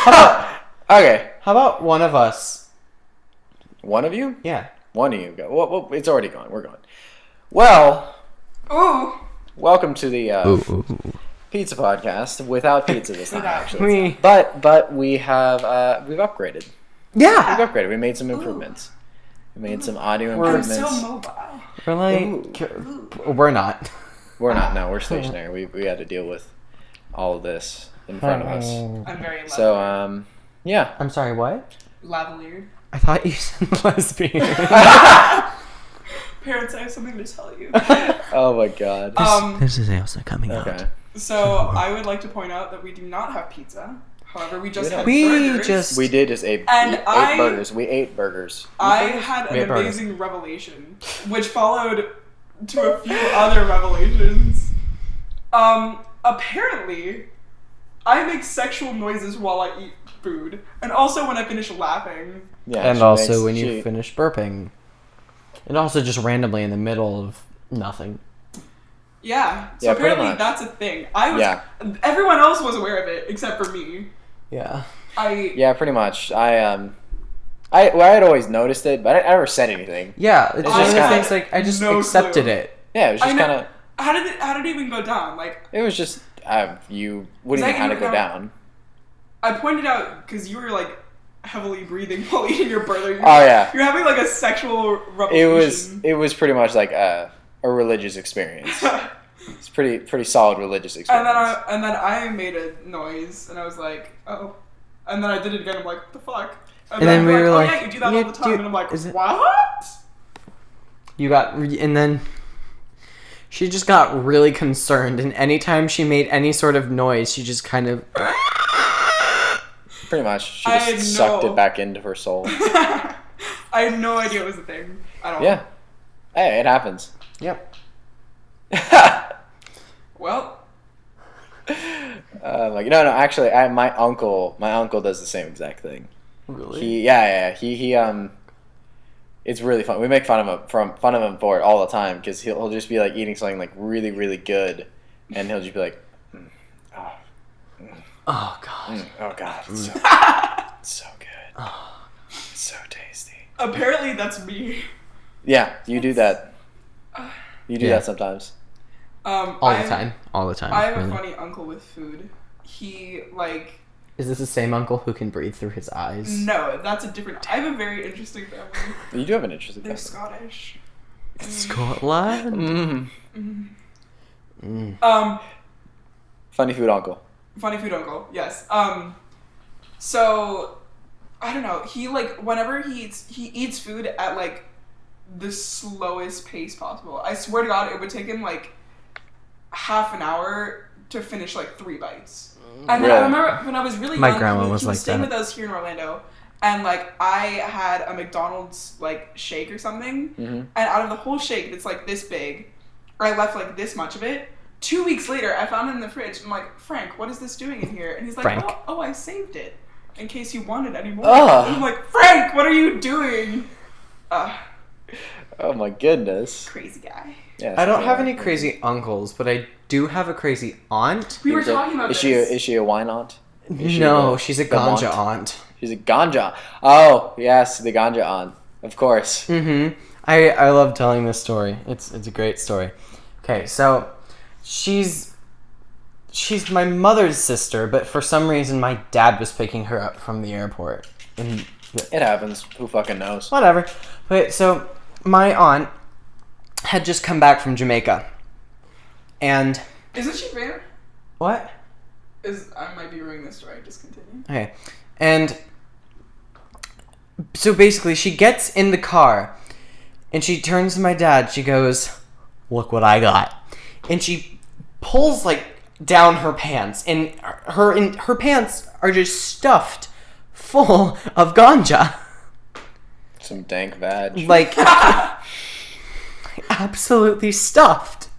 Okay. How about one of us? One of you? Yeah. One of you go. Well, it's already gone. We're gone. Well. Ooh. Welcome to the pizza podcast without pizza this time. Actually, but we have we've upgraded. Yeah. We've upgraded. We made some improvements. We made some audio improvements. I'm so mobile. We're like, we're not. We're not. No, we're stationary. We had to deal with all of this in front of us. I'm very lavalier. So yeah. I'm sorry. What? Lavalier. I thought you said lesbian. Parents, I have something to tell you. Oh my god. This is Ailsa coming out. So I would like to point out that we do not have pizza. However, we just had We burgers. We did just ate burgers. We ate burgers. I had an amazing revelation, which followed to a few other revelations. Apparently, I make sexual noises while I eat food, and also when I finish laughing. Yeah, and also when you finish burping. And also just randomly in the middle of nothing. Yeah. So apparently that's a thing. Everyone else was aware of it except for me. Yeah. Yeah, pretty much. I had always noticed it, but I never said anything. Yeah, it's just things like I just accepted it. Yeah, it was just kind of. How did it even go down? Like it was just you wouldn't even how to go down. I pointed out because you were like heavily breathing while eating your burger. You're having like a sexual revelation. It was pretty much like a religious experience. It's pretty solid religious experience. And then I made a noise and I was like, oh, and then I did it again. I'm like, what the fuck? And then we were like, yeah, you do that all the time. And I'm like, what? You got, and then she just got really concerned, and anytime she made any sort of noise, she just kind of. Pretty much, she just sucked it back into her soul. I had no idea it was a thing at all. Yeah, hey, it happens. Yep. Well. Like no, actually, my uncle does the same exact thing. Really? He it's really fun. We make fun of him for it all the time because he'll just be like eating something like really really good, and he'll just be like, oh god, oh god, it's so good, it's so tasty. Apparently, that's me. Yeah, you do that. You do that sometimes. All the time. I have a funny uncle with food. He like. Is this the same uncle who can breathe through his eyes? No, that's a different. I have a very interesting family. You do have an interesting family. They're Scottish. Scotland. Funny food uncle. Funny food uncle. Yes. So I don't know. He like whenever he eats food at like the slowest pace possible. I swear to God, it would take him like half an hour to finish like 3 bites. And then I remember when I was really young, he was staying with us here in Orlando, and like I had a McDonald's like shake or something, and out of the whole shake that's like this big, I left like this much of it. 2 weeks later, I found it in the fridge. I'm like, Frank, what is this doing in here? And he's like, oh, I saved it in case you wanted any more. And I'm like, Frank, what are you doing? Oh my goodness. Crazy guy. Yeah, I don't have any crazy uncles, but I do have a crazy aunt. We were talking about this. Is she a wine aunt? No, she's a ganja aunt. She's a ganja. Oh, yes, the ganja aunt. Of course. Mm-hmm. I love telling this story. It's a great story. Okay, so she's my mother's sister, but for some reason my dad was picking her up from the airport. And it happens. Who fucking knows? Whatever. But so my aunt had just come back from Jamaica. And isn't she fair? What? I might be ruining this story. Just continue. Okay. And so basically she gets in the car and she turns to my dad. She goes, "Look what I got." And she pulls like down her pants, and her pants are just stuffed full of ganja. Some dank vag. Like absolutely stuffed.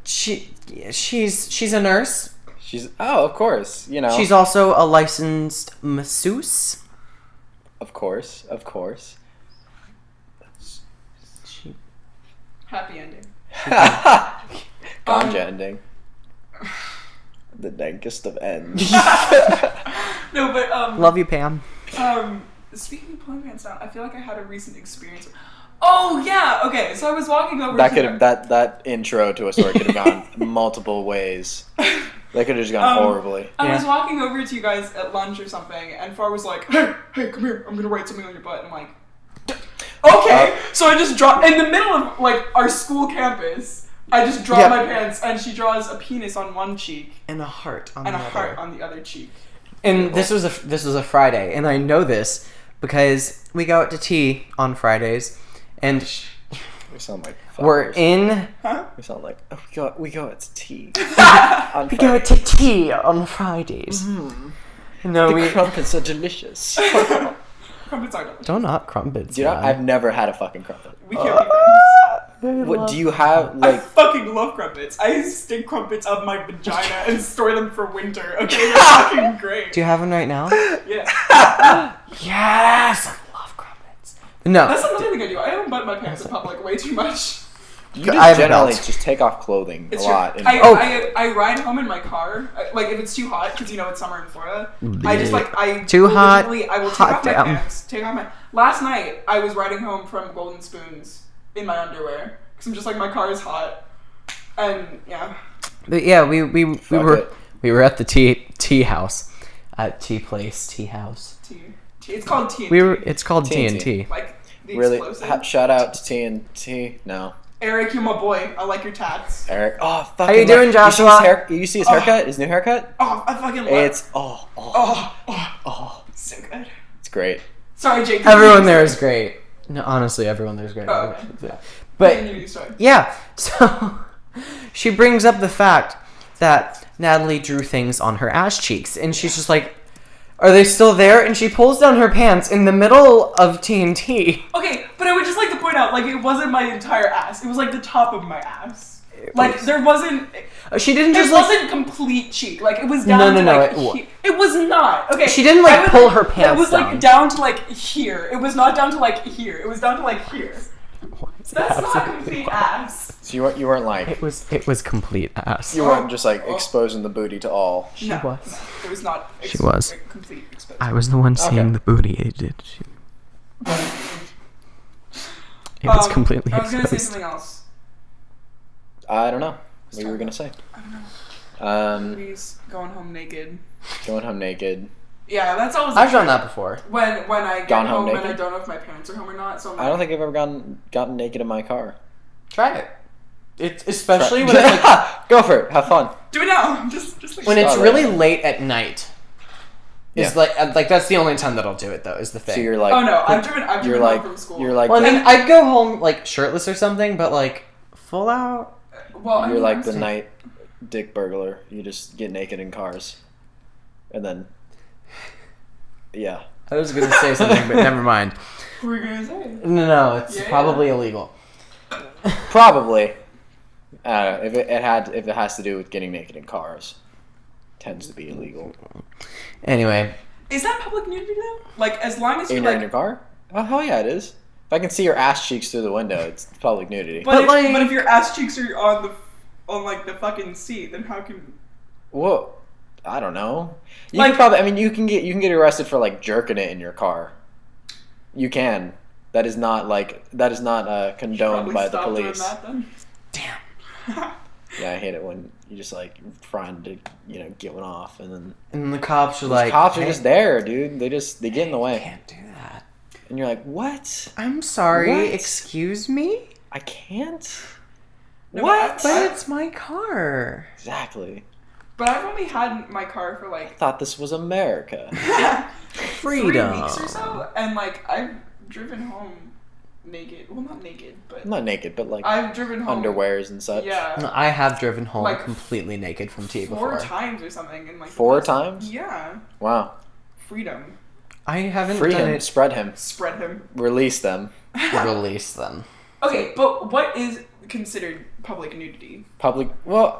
She's a nurse. Of course, you know. She's also a licensed masseuse. Of course. Happy ending. Ganja ending. The dankest of ends. No, but Love you, Pam. Speaking of pulling pants down, I feel like I had a recent experience. Oh yeah, okay. So I was walking over. That intro to a story could have gone multiple ways. That could have just gone horribly. I was walking over to you guys at lunch or something, and Far was like, "Hey, come here. I'm gonna write something on your butt." And I'm like, "Okay." So I just draw in the middle of like our school campus. I just draw my pants, and she draws a penis on one cheek and a heart on and the a other. heart on the other cheek. And this was a Friday, and I know this because we go out to tea on Fridays, and We sound like we're in. We sound like we go out to tea. We go out to tea on Fridays. No, the crumpets are delicious. Crumpets are delicious. Don't not crumpets. Dude, I've never had a fucking crumpet. We can't be friends. What do you have? I Like, fucking love crumpets. I stick crumpets up my vagina and store them for winter. Okay, they're fucking great. Do you have one right now? Yeah. Yes, I love crumpets. No, That's another thing I do. I don't butt my pants in public way too much. you I have just generally belts. just take off clothing It's a lot. true. And I ride home in my car. Like if it's too hot, because you know it's summer in Florida. Too hot, I will take hot off my damn. pants. Take off my. Last night I was riding home from Golden Spoons in my underwear because I'm just like my car is hot, and yeah. but yeah, we it. were at the tea house, at tea house. T. It's called TNT. It's called TNT. TNT. Like the really, explosive. shout out to TNT. No, Eric, you're my boy. I like your tats. Eric. Oh, fucking. How you doing, Joshua? You see his haircut? His new haircut? Oh, I fucking love It's so good. it's great. Sorry, Jake. Everyone there is great. No, honestly, everyone there is great. Oh, okay. But Sorry. yeah, so she brings up the fact that Natalie drew things on her ass cheeks, and she's just like, "Are they still there?" And she pulls down her pants in the middle of TNT. Okay, but I would just like to point out, like, it wasn't my entire ass. It was like the top of my ass. Like, there wasn't. She didn't just It like. wasn't complete cheek. Like, it was down to like. It was not. Okay. She didn't like pull her pants. It was down. like down to like here. It was not down to like here. It was down to like here. That's not complete ass. So you weren't like It was complete ass. you weren't just like exposing the booty to all. She No, was. no, it was not. She was. Complete exposure. I was the one seeing the booty. It was completely I was gonna say exposed. something else. I don't know what you were gonna say. I don't know. Um, He's going home naked. going home naked. Yeah, that's always. I've done that before. When I get Gone home home and naked? I don't know if my parents are home or not. So I'm I don't think I've ever gotten naked in my car. Try it. It's especially when it's like, Go for it. Have fun. do it now. Just like when it's Start really right now. late at night. It's Yeah. like that's the only time that I'll do it though. Is the thing. So you're like. Oh no, I've driven You're home like. from school. You're like. Well, I mean, I'd go home like shirtless or something, but like full out. Well, You're like the I'm- night dick burglar. You just get naked in cars, and then. Yeah. I was gonna say something, but never mind. What were you gonna say? No, it's Yeah. probably illegal. Probably. If it has to do with getting naked in cars, tends to be illegal. Anyway, Is that public nudity though? Like as long as In you're your like. car? Oh hell yeah, it is. If I can see your ass cheeks through the window, it's public nudity. But like- if your ass cheeks are on like the fucking seat, then how can? Whoa, I don't know. You Like- can probably. I mean, you can get arrested for like jerking it in your car. You can. That is not condoned Probably by the stop doing police. that, then. damn. Yeah, I hate it when you just like trying to get one off and then And the cops are those like, cops are "Hey, just there, dude. They get in the way, can't do that. and you're like, what? I'm sorry. What? Excuse me. I can't. No, What? But it's my car. Exactly. But I've only had my car for I like thought this was America. Freedom. 3 weeks or so, and like I've driven home naked. Well, not naked, but Not naked, but like I've driven home underwears and such. Yeah, I have driven home Like, completely naked from tea 4 before. times or something, and like 4 times? Yeah, Wow. freedom. I haven't Free done him. it. Spread him. Spread him. Release them. Release them. Okay, but what is considered public nudity? Public. Well,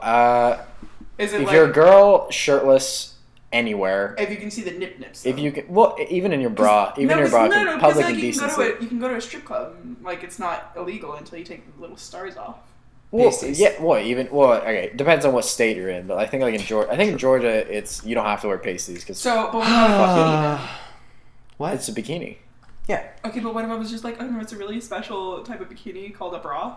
Is it if like you're a girl shirtless anywhere, if you can see the nip nips? if you can, well, even in your bra, even in your bra, it's public like, indecency. you can go to a strip club. And, like it's not illegal until you take the little stars off. pasties. Okay, depends on what state you're in, but I think like in Georgia, it's you don't have to wear pasties because So, but what about What? it's a bikini. Yeah. okay, but what if I was just like, oh no, it's a really special type of bikini called a bra?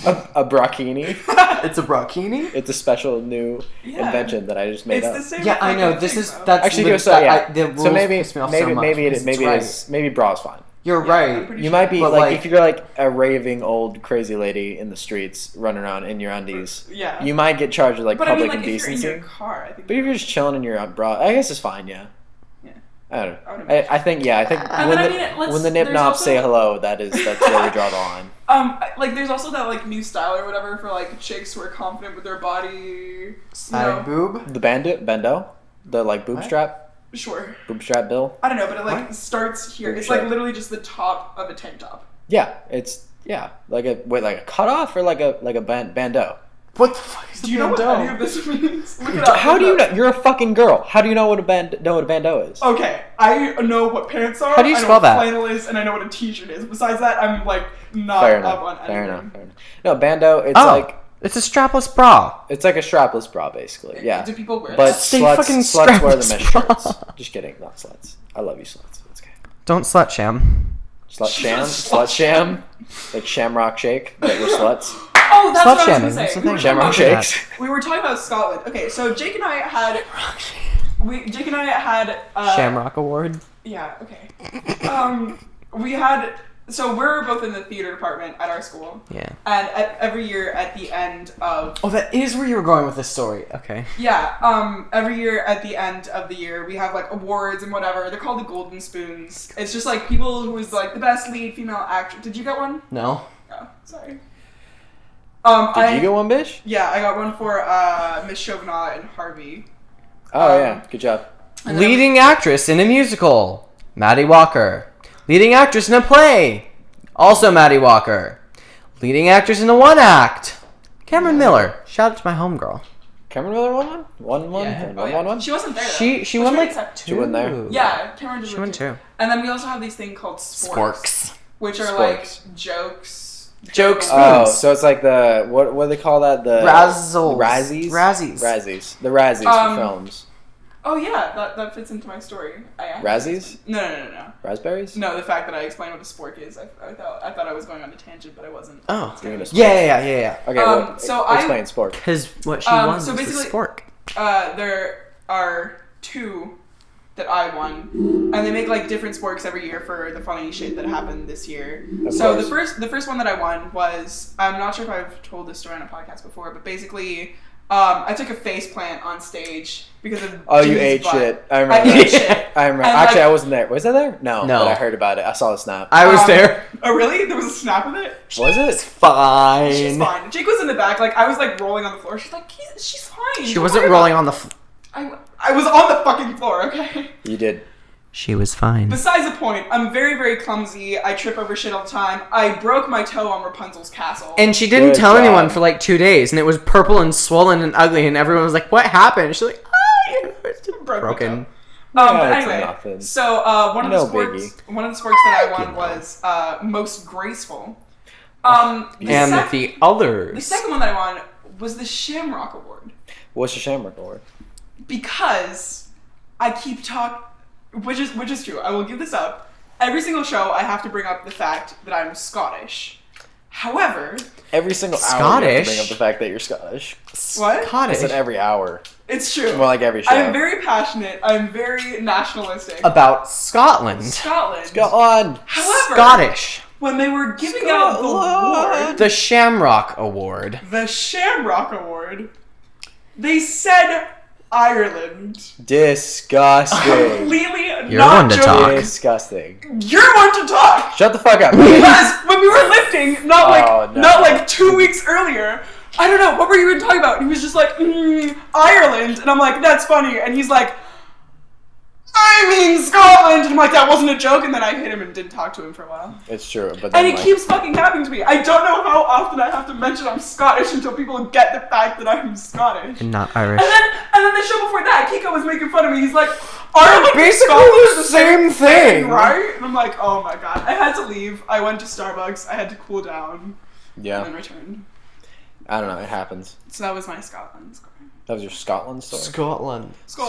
A brakini. It's a brakini? It's a special new invention that I just made It's up. the same. Yeah, I know. fucking This thing, is though. that's Actually, lit- so that- yeah. the rules So maybe piss me off so much, maybe because it's right. maybe bra's fine. You're Yeah, I'm right. pretty You sure. might be But, like like- if you're like a raving old crazy lady in the streets running around in your undies. Yeah. You might get charged with like But I mean, public like, if you're in indecency. your car, I think. But if you're just chilling in your bra, I guess it's fine. Yeah. Yeah. I don't know. I would imagine. I think And when then, the I mean, when the nip there's knobs also- say hello, that's where we draw the line. Like there's also that like new style or whatever for like chicks who are confident with their body. Side boob? The bando, the like boob What? strap, Sure. boob strap bill. I don't know, but it like What? starts here. Boob It's strap. like literally just the top of a tank top. Yeah, it's like a cutoff or like a bandeau. What the fuck is Do you know what any of this means? Look it up. How look do it you know? up. You're a fucking girl. How do you know what a bandeau is? Okay, I know what pants are. How do you I know spell what that? flannel is, and I know what a t-shirt is. Besides that, I'm like not Fair up enough. on anything. Fair enough. No, bandeau. It's Oh, like it's a strapless bra. it's like a strapless bra, basically. Yeah. Do people wear But that? Stay sluts fucking wear the mesh strapless shirts. bra. Just kidding, not sluts. I love you, sluts. It's okay. Don't slut sham. Slut sham, like Shamrock Shake, but we're sluts. Oh, that's Slut what I shaming, was that's the going to say. thing. Shamrock Shakes. We were talking about Scotland. Okay, so Jake and I had Shamrock Award. Yeah, okay. We had so we're both in the theater department at our school. Yeah. And every year at the end of Oh, that is where you were going with this story. Okay. every year at the end of the year we have like awards and whatever. They're called the Golden Spoons. It's just like people who was like the best lead female actress. Did you get one? No. Oh, sorry. Did you get one, bitch? Yeah, I got one for Miss Chauvinat and Harvey. Oh yeah, good job. And then Leading actress in a musical, Maddie Walker. Leading actress in a play, also Maddie Walker. Leading actress in a one act, Cameron Miller. Shout out to my homegirl. Cameron Miller won one? Yeah. One? She wasn't there. Though. She Was won really like excited. two. won there? Yeah, Cameron did. She win won two. And then we also have these things called sporks, Sporks. which are Sporks. like jokes. Jokes. Oh, Spoons. so it's like the what do they call that? The Razzles. Razzies. Razzies. Razzies. The Razzies for films. Oh yeah, that fits into my story. Razzies? No. Raspberries? No, the fact that I explained what a spork is, I thought I was going on a tangent, but I wasn't. Oh. You're gonna Yeah. Okay, well, so explain sport. Because what she So won was the basically- spork. There are two that I won, and they make like different sporks every year for the funny shit that happened this year. So course. the first one that I won was, I'm not sure if I've told this story on a podcast before, but basically, I took a face plant on stage because of Oh, you Jimmy's ate butt. shit. I remember. I ate shit. I remember. And, Actually, like- I wasn't there. Was I there? No. No. But I heard about it. I saw the snap. I was there. Oh really? There was a snap of it? Was it? Fine. She's fine. Jake was in the back, like I was like rolling on the floor. She's like, she's fine. She Don't wasn't worry rolling about on the. it." I was on the fucking floor, okay? You did. She was fine. Besides the point, I'm very, very clumsy. I trip over shit all the time. I broke my toe on Rapunzel's castle. And she didn't Good tell job. anyone for like 2 days, and it was purple and swollen and ugly, and everyone was like, "What happened?" She's like, it's Broke my broken." toe. Yeah, But it's anyway, nothing. so one of the No sports, biggie. one of the sports that I won was most graceful. The And sec- the the others. second one that I won was the Shamrock Award What's your Shamrock Award? because I keep which is true. I will give this up. Every single show, I have to bring up the fact that I'm Scottish. However, Every single hour you have Scottish? to bring up the fact that you're Scottish. what? I Scottish. said every hour. It's true. More like every show. I'm very passionate. I'm very nationalistic. About Scotland. Scotland. Go on. However, Scottish. when they were giving out the award, The Shamrock Award. the Shamrock Award, they said Ireland. Disgusting. Completely You're not one to joking. talk. Disgusting. You're one to talk. Shut the fuck up. Because when we were lifting, not Oh, no. not like 2 weeks earlier, I don't know, what were you even talking about? He was just like, Ireland. And I'm like, that's funny. And he's like, I mean Scotland. And I'm like, that wasn't a joke. And then I hit him and didn't talk to him for a while. It's true, but And then it like, keeps fucking happening to me. I don't know how often I have to mention I'm Scottish until people get the fact that I'm Scottish. And not Irish. And then the show before that, Kiko was making fun of me. He's like, Ireland and Basically Scotland the same thing. right? And I'm like, oh my god. I had to leave. I went to Starbucks. I had to cool down. And yeah. then returned. I don't know. It happens. So that was my Scotland story. That was your Scotland story? Scotland. So,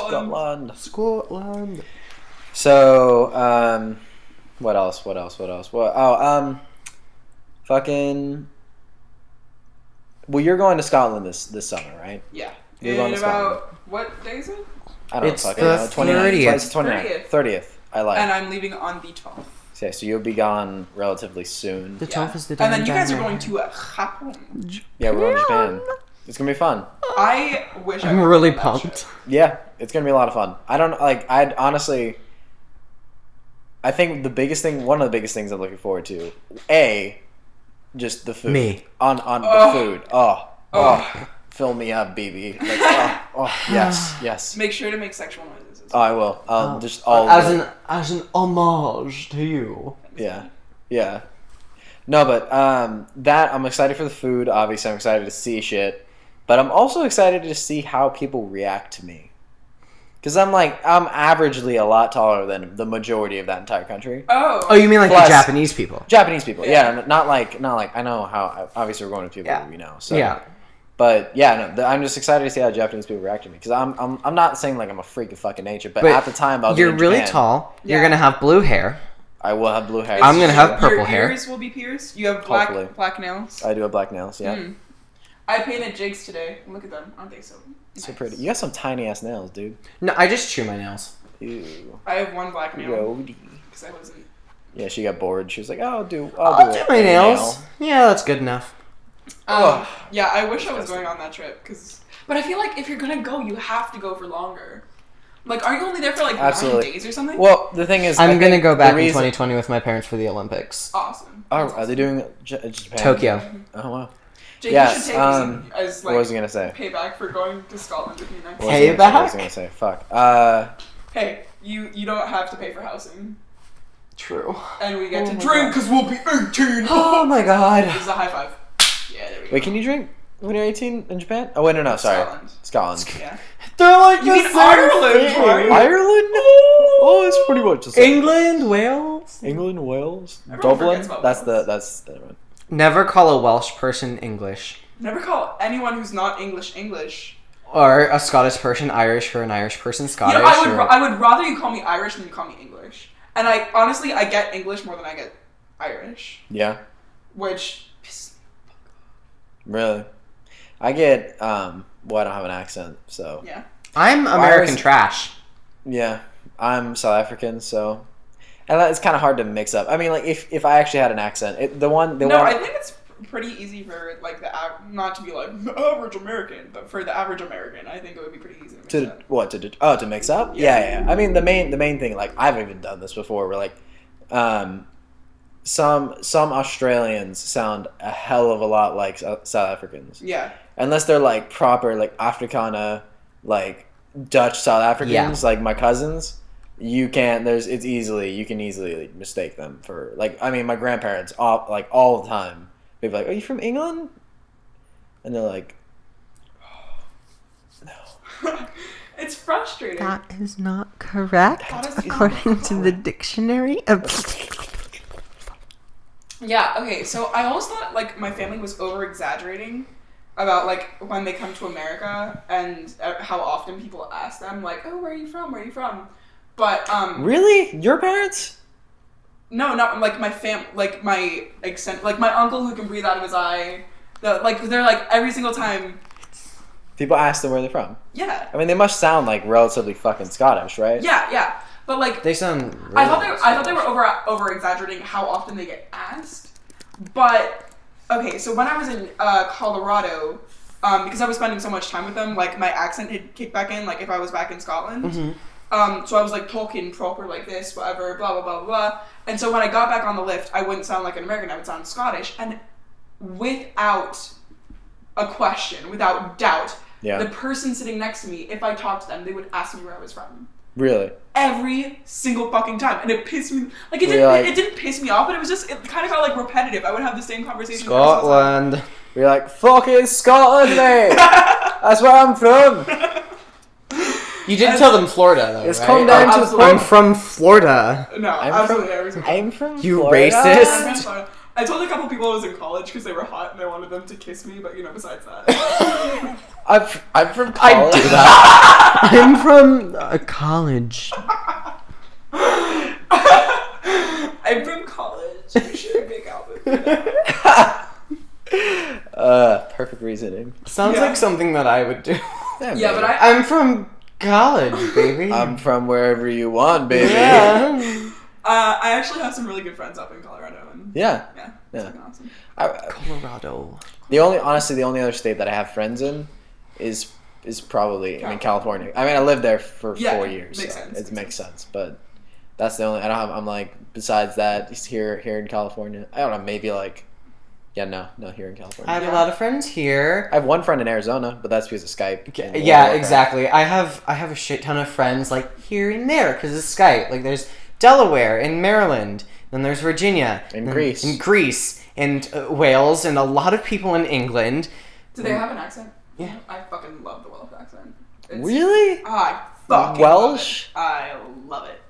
what else? Fucking... Well, you're going to Scotland this summer, right? Yeah. You're going to Scotland. What day is it? I don't It's know. the 30th. It's 29th. 30th. I like. And I'm leaving on the 12th. Okay, so you'll be gone relatively soon. The 12th is the day. And then you guys are going to Japan. Yeah, we're going to Japan. It's gonna be fun. I wish I'm really pumped. Yeah, it's gonna be a lot of fun. I don't like. I'd honestly. I think one of the biggest things I'm looking forward to, just the food. Me. On the food. Oh, fill me up, BB. Like, yes. Make sure to make sexual noises. Oh, I will. Just all as an homage to you. Yeah. No, but that I'm excited for the food. Obviously, I'm excited to see shit, but I'm also excited to see how people react to me. Because I'm averagely a lot taller than the majority of that entire country. Oh, you mean like Plus, the Japanese people? Japanese people, yeah. Not like I know how. Obviously, we're going to people we know. So yeah. But yeah, no, I'm just excited to see how Japanese people react to me because I'm not saying like I'm a freak of fucking nature, but at the time you're really tall. Yeah. You're gonna have blue hair. I will have blue hair. I'm gonna have purple your hair. Ears will be pierced. You have Hopefully. black nails. I do have black nails. Yeah. I painted Jake's today. Look at them, aren't they so nice? Pretty? You got some tiny ass nails, dude. No, I just chew my nails. Ew. I have one black nail Roadie. because I wasn't. Yeah, she got bored. She was like, "I'll do my nails." Yeah, that's good enough. Yeah, I wish I was going on that trip but I feel like if you're gonna go, you have to go for longer. Like, aren't you only there for like 9 days or something? Well, the thing is, I'm gonna go back in 2020 with my parents for the Olympics. Awesome. Are they doing Japan? Tokyo. Oh wow. Jake, you should take as what was I gonna say? Payback for going to Scotland with me next What year. was I gonna say? Fuck. Hey, you don't have to pay for housing. True. And we get to drink because we'll be 18. Oh my god. This is a high five. Yeah, there we go. Wait, can you drink when you're 18 in Japan? Oh wait, no, sorry. Scotland. Yeah. They're like You mean Ireland, right? Ireland? Oh, it's pretty much the same. England, Wales. Wales, Everyone Dublin. forgets about That's the one. Never call a Welsh person English. Never call anyone who's not English. Or a Scottish person Irish, or an Irish person Scottish. You know, I would rather you call me Irish than you call me English. And I honestly get English more than I get Irish. Yeah. Which. Really? I get well, I don't have an accent, so Yeah. I'm American trash. Yeah, I'm South African, so and it's kind of hard to mix up. I mean, like if I actually had an accent, I think it's pretty easy for like not to be like the average American, but for the average American, I think it would be pretty easy to mix up. To mix up? Yeah. I mean, the main thing, like I've even done this before, where like some Australians sound a hell of a lot like South Africans. Yeah. Unless they're like proper like Afrikaner, like Dutch South Africans, like my cousins. You can easily mistake them for like, I mean, my grandparents all the time. They'd be like, "Are you from England?" And they're like, "No." It's frustrating. That is not correct, according to the dictionary. Yeah, okay, so I always thought, like, my family was over-exaggerating about, like, when they come to America and how often people ask them, like, "Oh, where are you from? Where are you from?" But, Really? Your parents? No, not, like, my my uncle who can breathe out of his eye. They're, like, every single time. People ask them where they're from. Yeah. I mean, they must sound, like, relatively fucking Scottish, right? Yeah. But, like... They sound really I thought they were over-exaggerating how often they get asked. But, okay, so when I was in Colorado, because I was spending so much time with them, like, my accent had kicked back in, like, if I was back in Scotland. Mm-hmm. So I was, like, talking proper like this, whatever, blah, blah, blah, blah. And so when I got back on the lift, I wouldn't sound like an American, I would sound Scottish. And without a question, without doubt, the person sitting next to me, if I talked to them, they would ask me where I was from. Really? Every single fucking time. And it pissed me... Like, it didn't piss me off, but it was just... It kind of got, like, repetitive. I would have the same conversation. Scotland. You're like, "Fucking Scotland, mate! That's where I'm from!" You didn't tell them Florida, though, It's right? come down to I'm from Florida. No, I'm absolutely. from You Florida? racist. I told a couple people I was in college because they were hot and I wanted them to kiss me, but besides that. I'm from college. I do that. I'm from college. I'm from college. You should make out with me. Perfect reasoning. Sounds like something that I would do. Yeah, but I'm from college, baby. I'm from wherever you want, baby. Yeah. I actually have some really good friends up in Colorado, and Yeah. it's fucking awesome. Colorado. The only other state that I have friends in is probably California. I mean, I lived there for 4 years. Makes so sense. It makes sense, but that's the only. I don't have. I'm like besides that, just here in California. I don't know. Maybe like, no, here in California. I have a lot of friends here. I have one friend in Arizona, but that's because of Skype. Yeah, exactly. I have a shit ton of friends like here and there because of Skype. Like there's Delaware and Maryland, then there's Virginia and Greece, and Wales, and a lot of people in England. Do they have an accent? Yeah. I fucking love the Welsh accent. Really? I fucking Welsh? love it. I love it.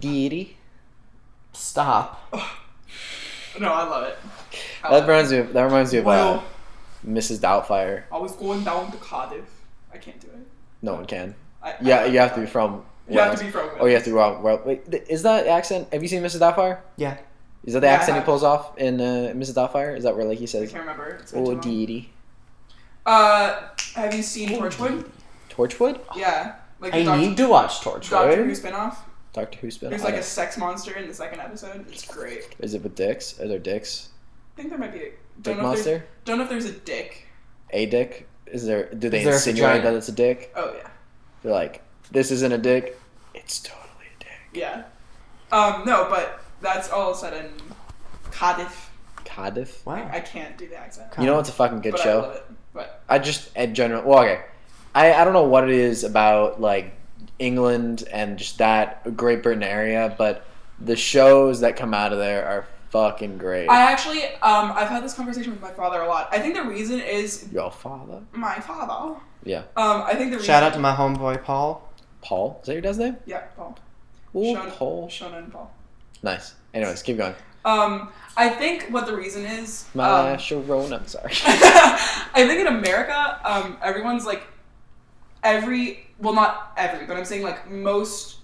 Deity. Stop. No, I love it. That reminds me of Well, Mrs. Doubtfire. I was going down to Cardiff. I can't do it. No one can. You have to be from. You have to be from. Oh, you have to be wrong. Well, wait, is that accent? Have you seen Mrs. Doubtfire? Yeah. Is that the accent he pulls off in Mrs. Doubtfire? Is that where like he I says, can't remember. It's been "Oh, too long. deity"? Have you seen Torchwood? Torchwood? Yeah. Like the I need to watch Torchwood. Doctor Who spinoff. Doctor Who spin. There's like a sex monster in the second episode. It's great. Is it with dicks? Are there dicks? I think there might be a Dick monster? Don't know if there's a dick. A dick? Is there? Do they Is there a insinuate vagina? that it's a dick? Oh yeah. They're like, this isn't a dick. It's totally a dick. Yeah. No, but that's all said in Cardiff. Cardiff. Wow. I can't do the accent. You know what's a fucking good But show? I love it. But I just in general. Well, okay. I don't know what it is about like England and just that Great Britain area, but the shows that come out of there are fucking great. I actually, I've had this conversation with my father a lot. I think the reason is Your father? my father. Yeah. I think the reason. Shout out to my homeboy Paul. Paul? Is that your dad's name? Yeah, Paul. Ooh, Paul. Shona and Paul. Nice. Anyways, keep going. I think what the reason is. My Sharona. Sorry. I think in America, everyone's like, well, not every, but I'm saying like most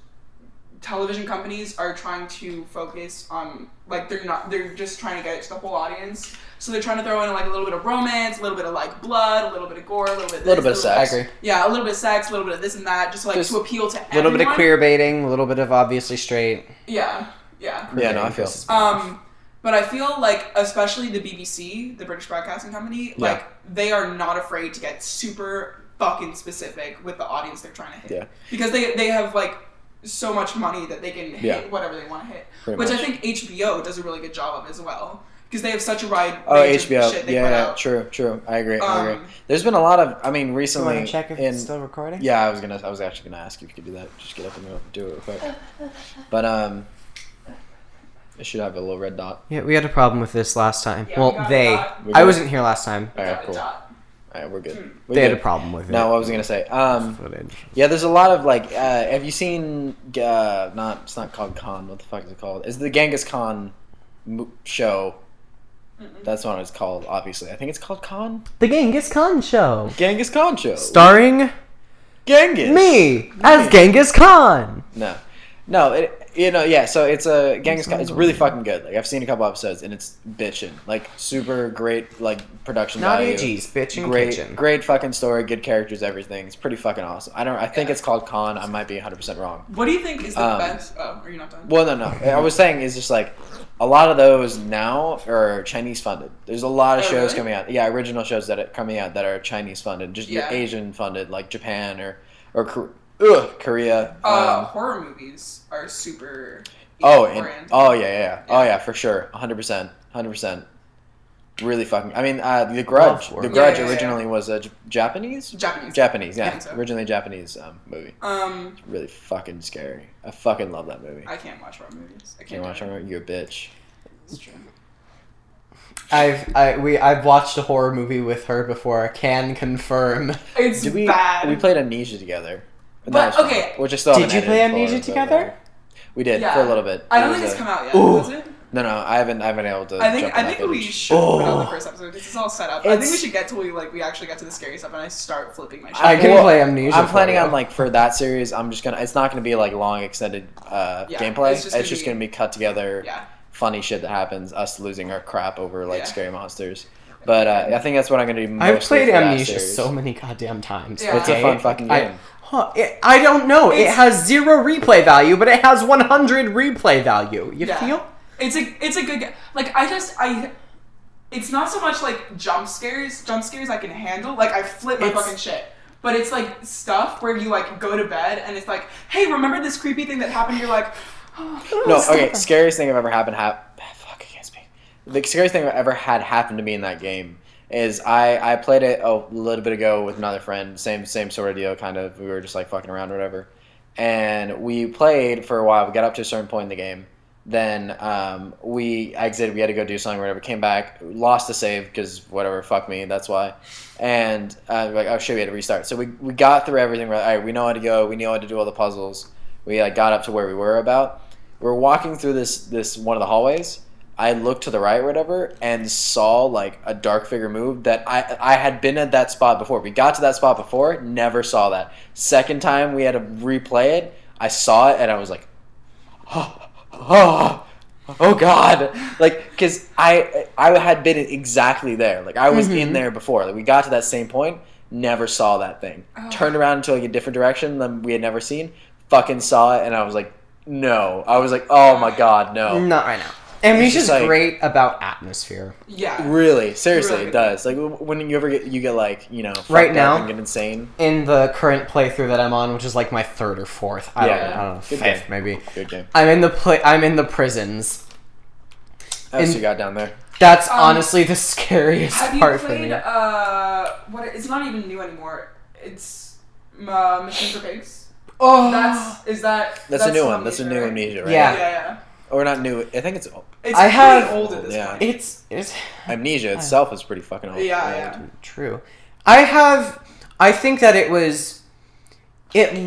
television companies are trying to focus on, like, they're just trying to get it to the whole audience. So they're trying to throw in like a little bit of romance, a little bit of like blood, a little bit of gore, a little bit of this, of sex. I agree. Yeah, a little bit of sex, a little bit of this and that, just like to appeal to everyone. A little bit of queer baiting, a little bit of obviously straight. Yeah. Yeah, no, I feel. But I feel like, especially the BBC, the British Broadcasting Company, like, they are not afraid to get super fucking specific with the audience they're trying to hit. Yeah. Because they have, like, so much money that they can hit whatever they want to hit. Pretty Which much. I think HBO does a really good job of as well. Because they have such a wide Oh, range HBO. of shit they put out. True. I agree. There's been a lot of, I mean, recently. You want to check if it's still recording? Yeah, I was actually gonna ask you if you could do that. Just get up and do it real quick. But it should have a little red dot. Yeah, we had a problem with this last time. Yeah, we well, got a they. dot. I wasn't here last time. Alright, cool. Dot. Alright, we're good. They had a problem with it. No, what was I gonna say? Footage. Yeah, there's a lot of like. Have you seen? It's not called Khan. What the fuck is it called? It's the Genghis Khan show. That's what it's called. Obviously, I think it's called Khan. The Genghis Khan Show. Genghis Khan show. Starring Genghis. me as Genghis Khan. No. Yeah. So it's a Genghis Khan. It's really fucking good. Like I've seen a couple episodes and it's bitchin'. Like super great. Like production Not value. AG's, bitchin' Great, kitchen. great fucking story. Good characters. Everything. It's pretty fucking awesome. I think it's called Khan. I might be 100% wrong. What do you think is the best? Oh, are you not done? Well, no. I was saying is just like a lot of those now are Chinese funded. There's a lot of shows really? coming out. Yeah, original shows that are coming out that are Chinese funded. Just Yeah. Asian funded, like Japan or Korea. Horror movies are super. Yeah. Oh yeah, for sure. 100%. Really fucking. I mean, The Grudge. horror The movies. Grudge Yeah. originally was a Japanese. Japanese. Yeah. I think so. Originally Japanese movie. It's really fucking scary. I fucking love that movie. I can't watch horror movies. I Can't can't watch do it. horror. You're a bitch. It's true. I've watched a horror movie with her before. I can confirm. It's We bad. played Amnesia together. But, That was fun. okay. Which I still Did haven't you play edited Amnesia for, together? We did Yeah. for a little bit. I It don't was think it's a- come out yet. Ooh. Has it? No, I haven't been able to. I think that we footage. should put out the first episode. This is all set up. I think we should get till we actually get to the scary stuff and I start flipping my shit. I can play Amnesia. I'm planning for you. on like for that series. I'm just gonna. It's not gonna be like long extended gameplay. It's just gonna be cut together. Yeah. Funny shit that happens. Us losing our crap over like scary monsters. But I think that's what I'm gonna do. Mostly I've played for that Amnesia series. so many goddamn times. Yeah. It's a fun fucking game. I don't know. It has 0 replay value, but it has 100 replay value. You feel? It's a good game. Like it's not so much like jump scares. Jump scares I can handle. Like I flip my fucking shit. But it's like stuff where you like go to bed and it's like, hey, remember this creepy thing that happened? You're like, oh, no, okay. Scariest thing I've ever happened. Fuck, I can't speak. The scariest thing I've ever had happen to me in that game is I played it a little bit ago with another friend. Same sort of deal. Kind of. We were just like fucking around or whatever. And we played for a while. We got up to a certain point in the game. Then we exited. We had to go do something or whatever. Came back, lost the save because whatever. Fuck me. That's why. And like, oh shit, we had to restart. So we got through everything. We're like, all right, we know how to go. We know how to do all the puzzles. We like got up to where we were about. We're walking through this one of the hallways. I looked to the right or whatever and saw like a dark figure move that I had been at that spot before. We got to that spot before, never saw that. Second time we had to replay it, I saw it and I was like, oh God. Like, because I had been exactly there. Like, I was in there before. Like, we got to that same point, never saw that thing. Turned around into like a different direction than we had never seen, fucking saw it and I was like, no. I was like, oh my God, no. Not right now. Amnesia's like, great about atmosphere. yeah. Really, seriously, Really it does. Like when you get like, you know, Right now, and get insane. In the current playthrough that I'm on, which is like my 3rd or 4th, I don't know, Good 5th game. maybe. Good game. I'm in the prisons. What else you got down there? That's honestly the scariest Have you part for played me. what? It's not even new anymore. It's Machine for Pigs. Oh, That's a new one. That's a new Amnesia, right? Yeah. Or not new. I think it's It's I pretty have- old at this Yeah. point. it's Amnesia itself is pretty fucking old. Yeah. true. I think that it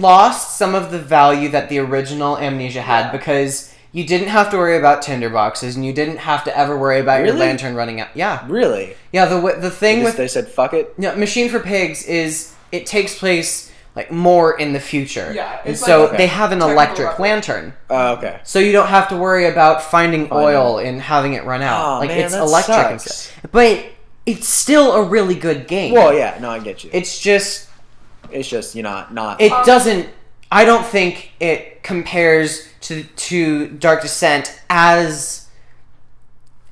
lost some of the value that the original Amnesia had because you didn't have to worry about tinderboxes and you didn't have to ever worry about your Really? lantern running out. Yeah. Really? Yeah, the thing with They said fuck it. Machine for Pigs is it takes place like more in the future. Yeah, And it's so like they have an technical electric reference. lantern. Oh, okay. So you don't have to worry about finding oil and having it run out. Oh, like man, it's that electric and sucks. stuff. But it's still a really good game. Well, yeah. No, I get you. It's just You know, not. it doesn't. I don't think it compares to Dark Descent as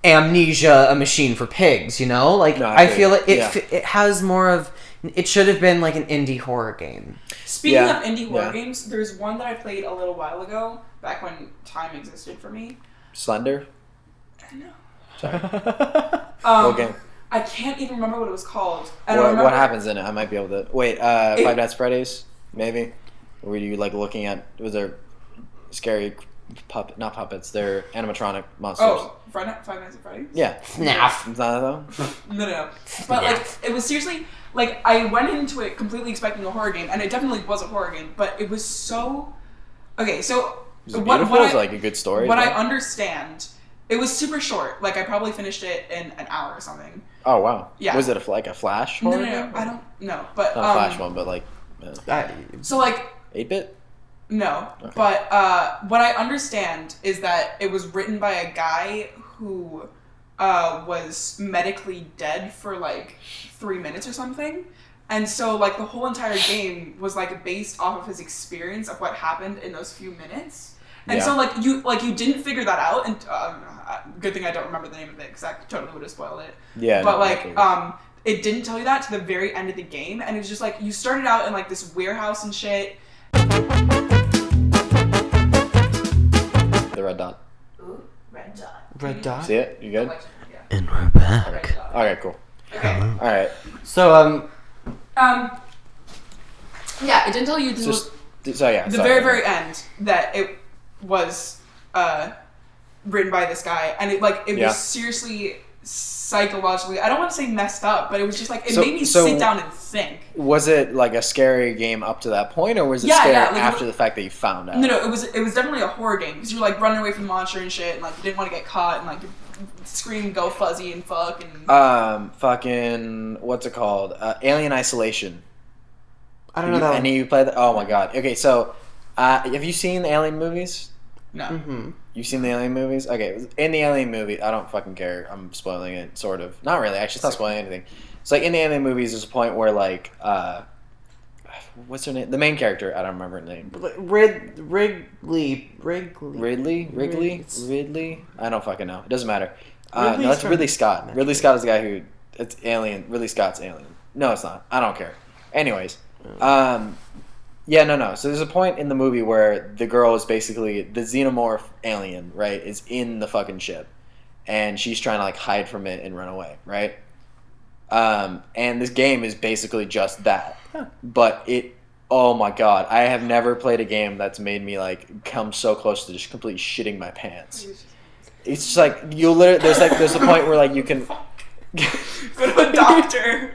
Amnesia, a Machine for Pigs. You know, like No, I feel it. yeah. It has more of. It should have been like an indie horror game. Speaking Yeah. of indie horror Yeah. games, there's one that I played a little while ago, back when time existed for me. Slender. No. Sorry. Um, What game? I can't even remember what it was called. And I What remember, happens in it? I might be able to. Wait. Five Nights at Freddy's. Maybe. Were you like looking at? Was there scary not puppets? They're animatronic monsters. Oh, Five Nights at Freddy's? Yeah. FNAF. It's not though. No. But like, it was seriously like I went into it completely expecting a horror game, and it definitely was a horror game. But it was so okay. So Is it beautiful? Is it like a good story? What I understand, it was super short. Like I probably finished it in an hour or something. Oh wow. Yeah. Was it like a Flash? No, horror no, game? I don't know. But Not a Flash one, but like. So like 8-bit. no, Okay. but what I understand is that it was written by a guy who was medically dead for like 3 minutes or something. And so like the whole entire game was like based off of his experience of what happened in those few minutes. And Yeah. so you didn't figure that out, and good thing I don't remember the name of it because that totally would have spoiled it. Yeah. But no, like okay. it didn't tell you that to the very end of the game, and it was just like you started out in like this warehouse and shit. The red dot. Ooh, red dot. Red dot. See it? You good? Yeah. And we're back. Red dot. Okay, cool. Okay. All right. So Yeah, it didn't tell you So yeah. the sorry. very end that it was written by this guy, and it Yeah. was seriously psychologically, I don't want to say messed up, but it was just like it So- made me so- sit down and think. Was it like a scary game up to that point, or was it Yeah, scary yeah, like, after the fact that you found out? No, it was definitely a horror game because you're like running away from the monster and shit, and like you didn't want to get caught, and like you scream, go fuzzy and fuck and. Fucking what's it called? Alien Isolation. I don't know that one. Any of you play that? Oh my god. Okay, so have you seen the Alien movies? No. Mm-hmm. You've seen the Alien movies? Okay, in the Alien movie, I don't fucking care. I'm spoiling it, sort of. Not really, actually, it's not spoiling anything. So, like, in the Alien movies, there's a point where, like, what's her name? The main character, I don't remember her name. Ridley. Ridley? I don't fucking know. It doesn't matter. No, Ridley's that's from- Ridley Scott. Ridley Scott is the guy who... It's Alien. Ridley Scott's Alien. No, it's not. I don't care. Anyways. Yeah, no. So there's a point in the movie where the girl is basically... The xenomorph alien, right, is in the fucking ship. And she's trying to, like, hide from it and run away, right? And this game is basically just that. Huh. But it... Oh my god. I have never played a game that's made me, like, come so close to just completely shitting my pants. It's just like... You'll literally... There's a point where, like, you can... Go to a doctor.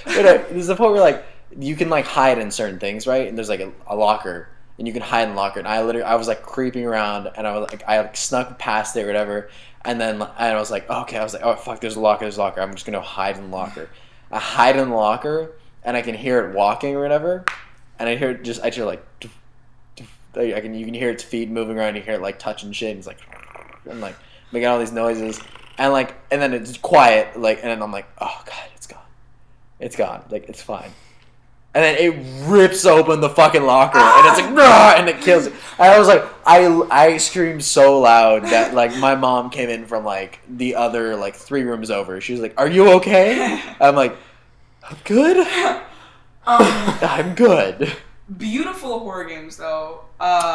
There's a point where, like, you can, like, hide in certain things, right? And there's, like, a locker, and you can hide in the locker. And I was, like, creeping around, and I like, snuck past it or whatever. And then I was like, okay. I was like, oh, fuck, there's a locker. I'm just going to hide in the locker. I hide in the locker, and I can hear it walking or whatever. And I hear, like, you can hear its feet moving around. You hear it, like, touching shit. And it's like, and, like, making all these noises. And, like, and then it's quiet, like, and then I'm like, oh, God, it's gone. It's gone. Like, it's fine. And then it rips open the fucking locker, and it's like, "Rah!" And it kills it. And I was like, I screamed so loud that, like, my mom came in from, like, the other, like, 3 rooms over. She was like, are you okay? I'm like, I'm good. I'm good. Beautiful horror games, though.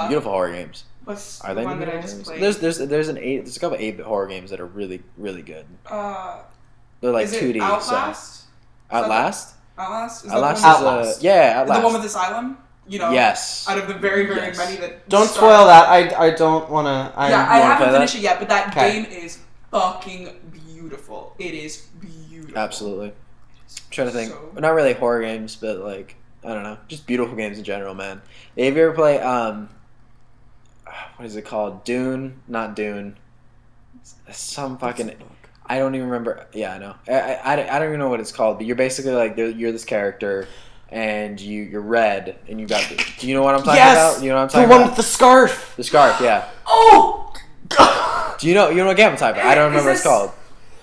Beautiful horror games. What's Are the they one that I beautiful just games? played? There's a couple 8-bit horror games that are really, really good. They're like is it 2D. Outlast? Outlast? Outlast? Is Outlast that is the one Outlast. yeah, Outlast. the one with Asylum? You know? Yes. Out of the very, very Yes. many that... Don't start- spoil that. I don't want to... Yeah, I You wanna haven't play finished it yet, but that Okay. game is fucking beautiful. It is beautiful. Absolutely. I'm trying to think. So- Not really horror games, but like I don't know, just beautiful games in general, man. Have you ever play what is it called? Dune? Not Dune. Some fucking. I don't even remember. Yeah, I know. I don't even know what it's called. But you're basically like you're this character, and you're red, and you got. Do you know what I'm talking Yes! about? You know what I'm The talking one about? with the scarf! The scarf, yeah. Oh! Do you know what game I'm talking about? I don't remember what it's called.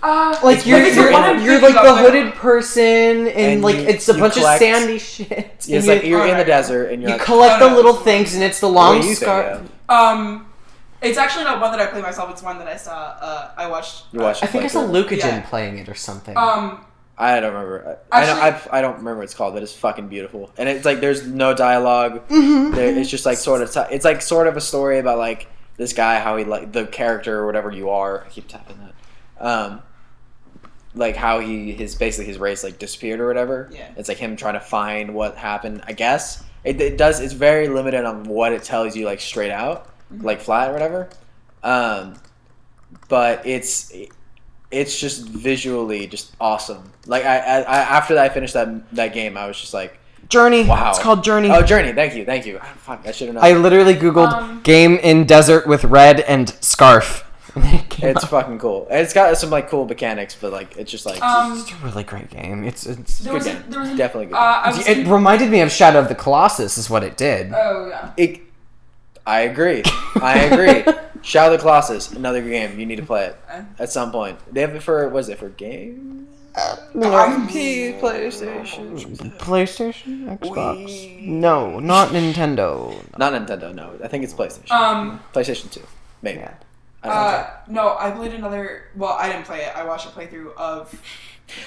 Like It's you're like the one I'm like thinking the of, hooded person, and like you- it's a you bunch collect- of sandy shit. It's and like you're in the Alright. desert, and you're you like, collect Oh, the no, little it's- things, and it's the what long do you think, scarf. yeah? It's actually not one that I play myself. It's one that I saw. I watched. You watched I think I saw playthrough? Lucagen Yeah. playing it or something. I don't remember. Actually- I don't remember what it's called, but it's fucking beautiful. And it's like there's no dialogue. Mm-hmm. It's just like sort of it's like sort of a story about like this guy, how he like the character or whatever you are. I keep tapping that. Like how his race like disappeared or whatever. Yeah. It's like him trying to find what happened. I guess it does. It's very limited on what it tells you like straight out, like flat or whatever. But it's just visually just awesome. Like I after I finished that game, I was just like, Journey. wow. It's called Journey. Oh, Journey. Thank you. Ah, fuck, I should have known. I literally googled game in desert with red and scarf. And it came It's up. fucking cool. It's got some like cool mechanics, but like it's just like It's a really great game. It's There was good a, game. there was a, Definitely good. I was it reminded me of Shadow of the Colossus is what it did. Oh yeah. I agree. Shadow of the Colossus, another game. You need to play it at some point. They have it for for game? PlayStation. PlayStation? Xbox? No, not Nintendo. Not Nintendo. No, I think it's PlayStation. PlayStation 2, maybe. Yeah. I don't know. No, I played another. Well, I didn't play it. I watched a playthrough of.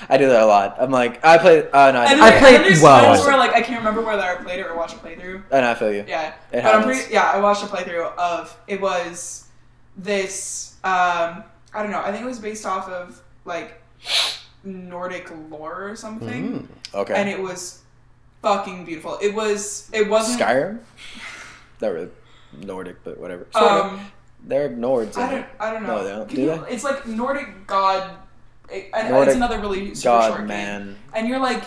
I do that a lot. I'm like, I played. Oh no, I And didn't. I then, played- and there's well, times where like I can't remember whether I played it or watched a playthrough. Oh no, I feel you. Yeah, It but I'm happens. pretty. Yeah, I watched a playthrough of. It was this. I don't know. I think it was based off of like Nordic lore or something, Okay. and it was fucking beautiful. It was. It wasn't. Skyrim. Not really Nordic, but whatever. Sort of. They're Nords. I don't know. No, they don't. Can Do you- they? It's like Nordic god It's another really super short man. game. And you're like,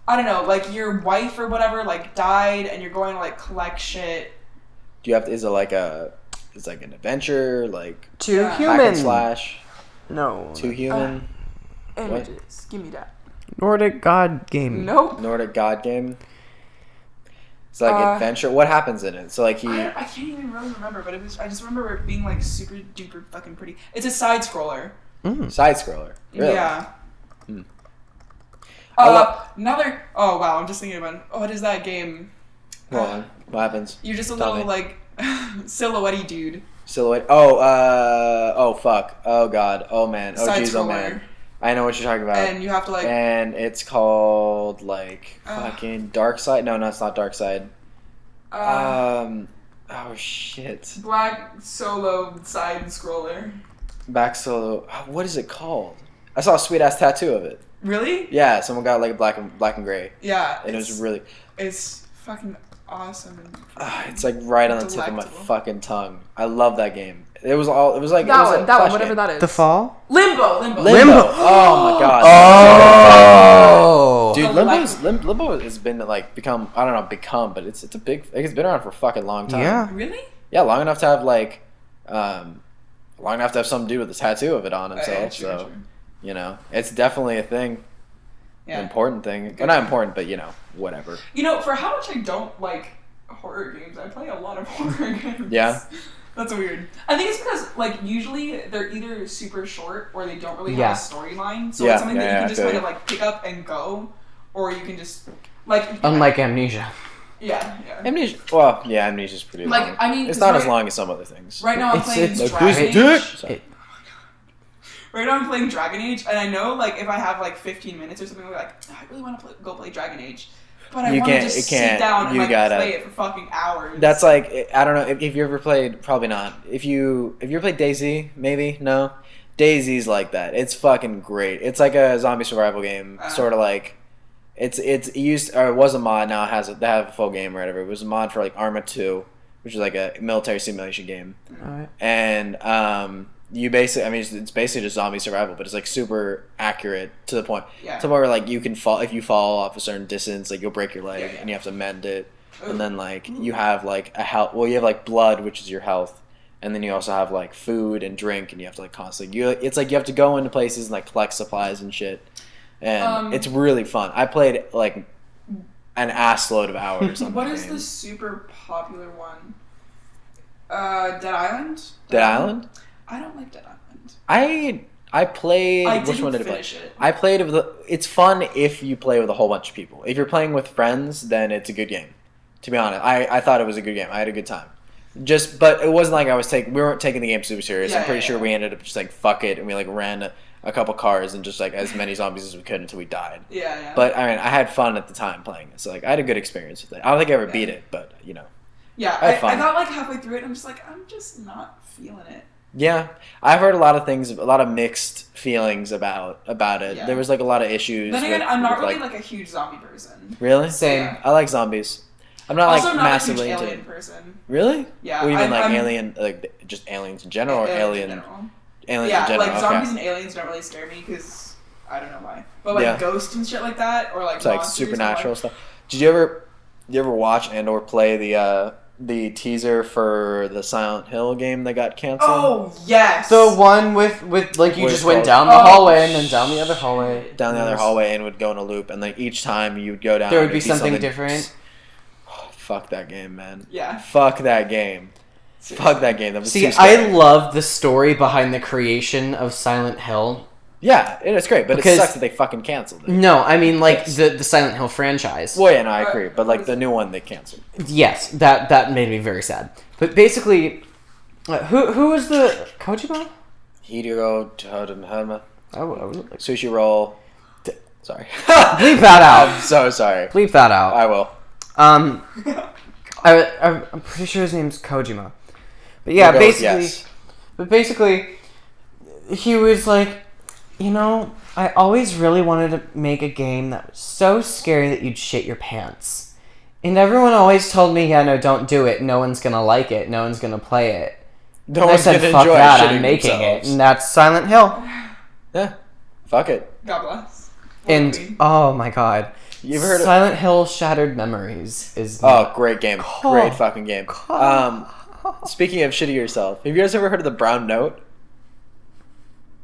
I don't know, like your wife or whatever like died, and you're going to like collect shit. Do you have to? Is it like a? It's like an adventure, like Too Yeah. human. hack and slash. No. Too human. Images. Give me that. Nordic god game. Nope. Nordic god game. It's like adventure. What happens in it? So like I can't even really remember, but I just remember it being like super duper fucking pretty. It's a side scroller. side scroller. Really? Yeah. Hmm. Another. Oh wow! I'm just thinking about. What is that game? Hold on. What happens? You're just a Tell little me. like silhouette dude. Silhouette. Oh fuck. Oh god. Oh man. Oh Side jeez. Oh scroller. man. I know what you're talking about. And you have to like. And it's called like fucking Dark Side. No, it's not Dark Side. Oh shit. Black solo side scroller. Back solo. What is it called? I saw a sweet ass tattoo of it. Really? Yeah, someone got like black and gray, Yeah. and it was really. It's fucking awesome. And It's like right on the tip of my Delectable. fucking tongue. I love that game. It was like it was like that a one, flash whatever game. that is. The Fall? Limbo. Limbo. Limbo. Oh my god. Oh. Dude, Delectable. Limbo has been like become but it's a big. It's been around for a fucking long time. Yeah. Really? Yeah, long enough to have like, long enough to have some dude with a tattoo of it on himself. True, So, true. you know, it's definitely a thing, Yeah. an important thing. Well, not important, but you know, whatever. You know, for how much I don't like horror games, I play a lot of horror games. Yeah. That's weird. I think it's because, like, usually they're either super short or they don't really Yeah. have a storyline. So Yeah, it's something yeah, that you I can just feel kind of, you. like, pick up and go. Or you can just, like... Unlike Amnesia. Yeah. Amnesia. Well, yeah, Amnesia's pretty Like, long. I mean, it's 'cause not as right- long as some other things. Right now I'm It's- playing it's- Dragon Age. dick. It- Right now I'm playing Dragon Age, and I know, like, if I have, like, 15 minutes or something, I'm like, I really want to go play Dragon Age. But I You want to can't- just you can't. sit down and, You like, gotta- play it for fucking hours. That's like I don't know if you ever played. Probably not. If you ever played DayZ, maybe no. DayZ's like that. It's fucking great. It's like a zombie survival game, sort of like. It was a mod. Now they have a full game or whatever. It was a mod for like Arma 2, which is like a military simulation game. Alright. And you basically, I mean, it's basically just zombie survival, but it's like super accurate to the point. Yeah. To the point where like you can fall if you fall off a certain distance, like you'll break your leg Yeah. and you have to mend it. Ooh. And then like you have like a health. Well, you have like blood, which is your health, and then you also have like food and drink, and you have to like constantly. It's like you have to go into places and like collect supplies and shit, and it's really fun. I played like an ass load of hours on What that is game. the super popular one? Dead Island? Dead Island? I don't like Dead Island. I played. I Which didn't one did I play? finish it. I played with. It's fun if you play with a whole bunch of people. If you're playing with friends, then it's a good game. To be honest, I thought it was a good game. I had a good time. But it wasn't like we weren't taking the game super serious. Yeah, I'm pretty yeah, sure yeah. we ended up just like fuck it, and we like ran a couple cars and just like as many zombies as we could until we died. Yeah, yeah. But I mean, I had fun at the time playing it, so like I had a good experience with it. I don't think I ever Yeah. beat it, but you know. yeah, I had I fun. got like halfway through it and I'm just like, I'm just not feeling it. Yeah, I've heard a lot of mixed feelings about it. Yeah. There was like a lot of issues. Then again, with- I'm not with, really like a huge zombie person. Really? Same. Yeah. I like zombies. I'm not Also, like not massively a huge into alien it. person. Really? Yeah. What do you mean, like I'm- alien, like just aliens in general, or Aliens in aliens general. in Yeah, general? like Okay. zombies and aliens don't really scare me because I don't know why. But like Yeah. ghosts and shit like that, or like It's like monsters, I'm supernatural like, stuff. Did you ever watch and or play the teaser for the Silent Hill game that got canceled? Oh yes. The one with like you What just is went called? down the Oh, hallway and then down the other hallway. Down the other hallway and would go in a loop, and like each time you would go down, There would it'd be something different. Fuck that game, man. Yeah. Fuck that game. Fuck that game. That was See, too scary. I love the story behind the creation of Silent Hill. Yeah, it's great, but Because- it sucks that they fucking canceled it. No, I mean like Yes. the Silent Hill franchise. Well, yeah, no, I agree, but like the new one they canceled. Yes, that made me very sad. But basically, who was the Kojima? Hideo Totenhama, Oh, Sushi Roll. Sorry. bleep that out. I'm so sorry. Bleep that out. I will. I'm pretty sure his name's Kojima. But yeah, We'll go with basically, yes. but basically, he was like, you know, I always really wanted to make a game that was so scary that you'd shit your pants. And everyone always told me, yeah, no, don't do it. No one's gonna like it. No one's gonna play it. No And I one's said, gonna fuck enjoy that. shitting I'm making themselves. it, and that's Silent Hill. Yeah. Fuck it. God bless. What a And queen. oh my god, You ever heard of? Silent Hill Shattered Memories is Oh, great game. Call- Great fucking game. Speaking of shitting yourself, have you guys ever heard of the brown note?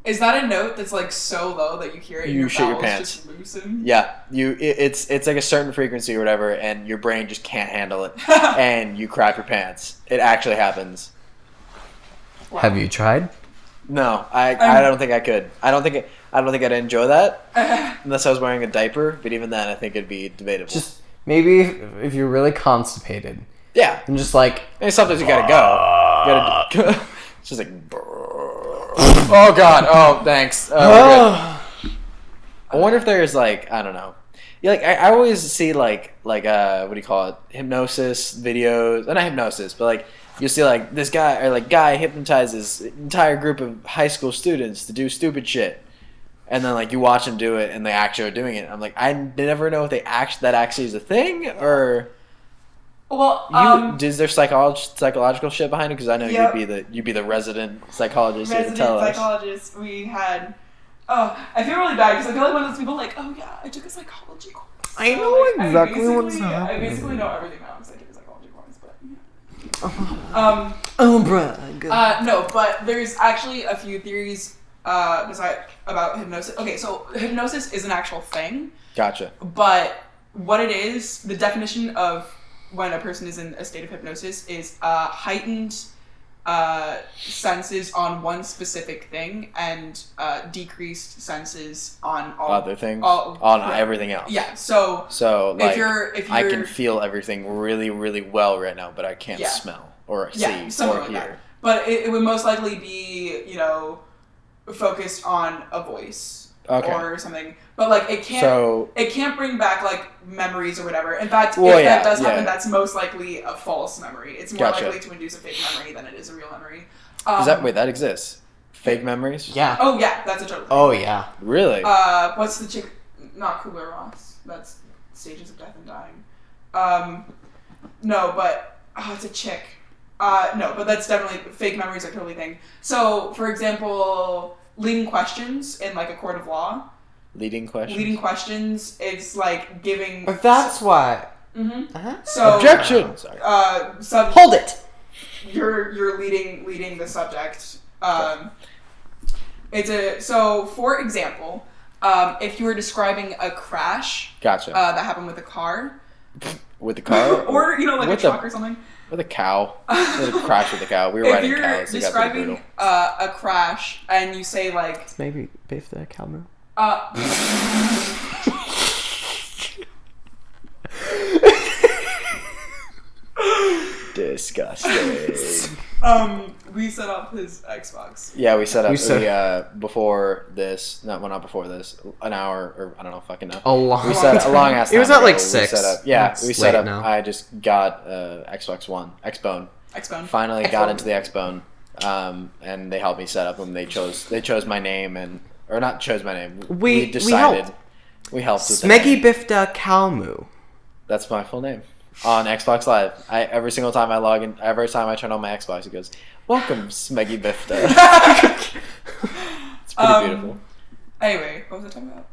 Is that a note that's like so low that you hear it? And You your shit your bowels pants. Just loosen? Yeah, it's like a certain frequency or whatever, and your brain just can't handle it, and you crap your pants. It actually happens. Wow. Have you tried? No, I don't think I could. I don't think I'd enjoy that unless I was wearing a diaper. But even then, I think it'd be debatable. Just maybe if you're really constipated yeah, and just like and sometimes you gotta go. You gotta. It's just like. Oh God! Oh, thanks. Oh, we're good. I wonder if there's like I don't know. Yeah, like I always see like what do you call it? Hypnosis videos, not hypnosis, but like you see like this guy hypnotizes an entire group of high school students to do stupid shit, and then like you watch them do it and they actually are doing it. I'm like I never know if that actually is a thing or. Well, Is there psychological shit behind it? Because I know Yep. you'd be the resident psychologist here to tell us. psychologist. We had. Oh, I feel really bad because I feel like one of those people like, oh yeah, I took a psychology course. I So, know like, exactly what's I happening. basically know everything now because I took a psychology course, but yeah. Oh, bruh. No, but there's actually a few theories about hypnosis. Okay, so hypnosis is an actual thing, Gotcha. but what it is, the definition of when a person is in a state of hypnosis is heightened senses on one specific thing and decreased senses on all Other things all- on right. everything else. Yeah, so like if you're I can feel everything really, really well right now, but I can't Yeah. smell or yeah, see something or like hear. that. But it would most likely be, focused on a voice Okay. or something. But like it can't bring back like memories or whatever. In fact, Well, if yeah, that does yeah. happen, that's most likely a false memory. It's more Gotcha. likely to induce a fake memory than it is a real memory. That exists? Fake memories? Yeah. Oh yeah, that's a total thing. Oh yeah. Really? What's the chick? Not Kubler-Ross. That's Stages of Death and Dying. No, but it's a chick. No, but that's definitely fake memories are totally thing. So, for example, leading questions in like a court of law. Leading questions. Leading questions, it's like giving. That's why. Mm-hmm. Uh-huh. So Objection. Sorry. Hold it. You're leading the subject. So for example, if you were describing a crash Gotcha. that happened with a car, With the car? or like with a truck or something. With a cow. With a crash with a cow. We were If riding you're cows. They got pretty describing brutal. a crash and you say like, Maybe Biff the Cowboy. Disgusting. We set up his Xbox. Yeah, we set up We not before this, an hour or I don't know, fucking know. A long. We set a long ass. It was time at like ago. 6. We set up, yeah, It's we set late up. now. I just got Xbox One, Xbone. Xbone. Finally Xbone. got into the Xbone, and they helped me set up them. They chose my name or not chose my name. We decided. helped. We helped with the name. Smeggy Bifta Calmu. That's my full name on Xbox Live. Every single time I log in, every time I turn on my Xbox, it goes, "Welcome, Smeggy Bifta." It's pretty beautiful. Anyway, what was I talking about?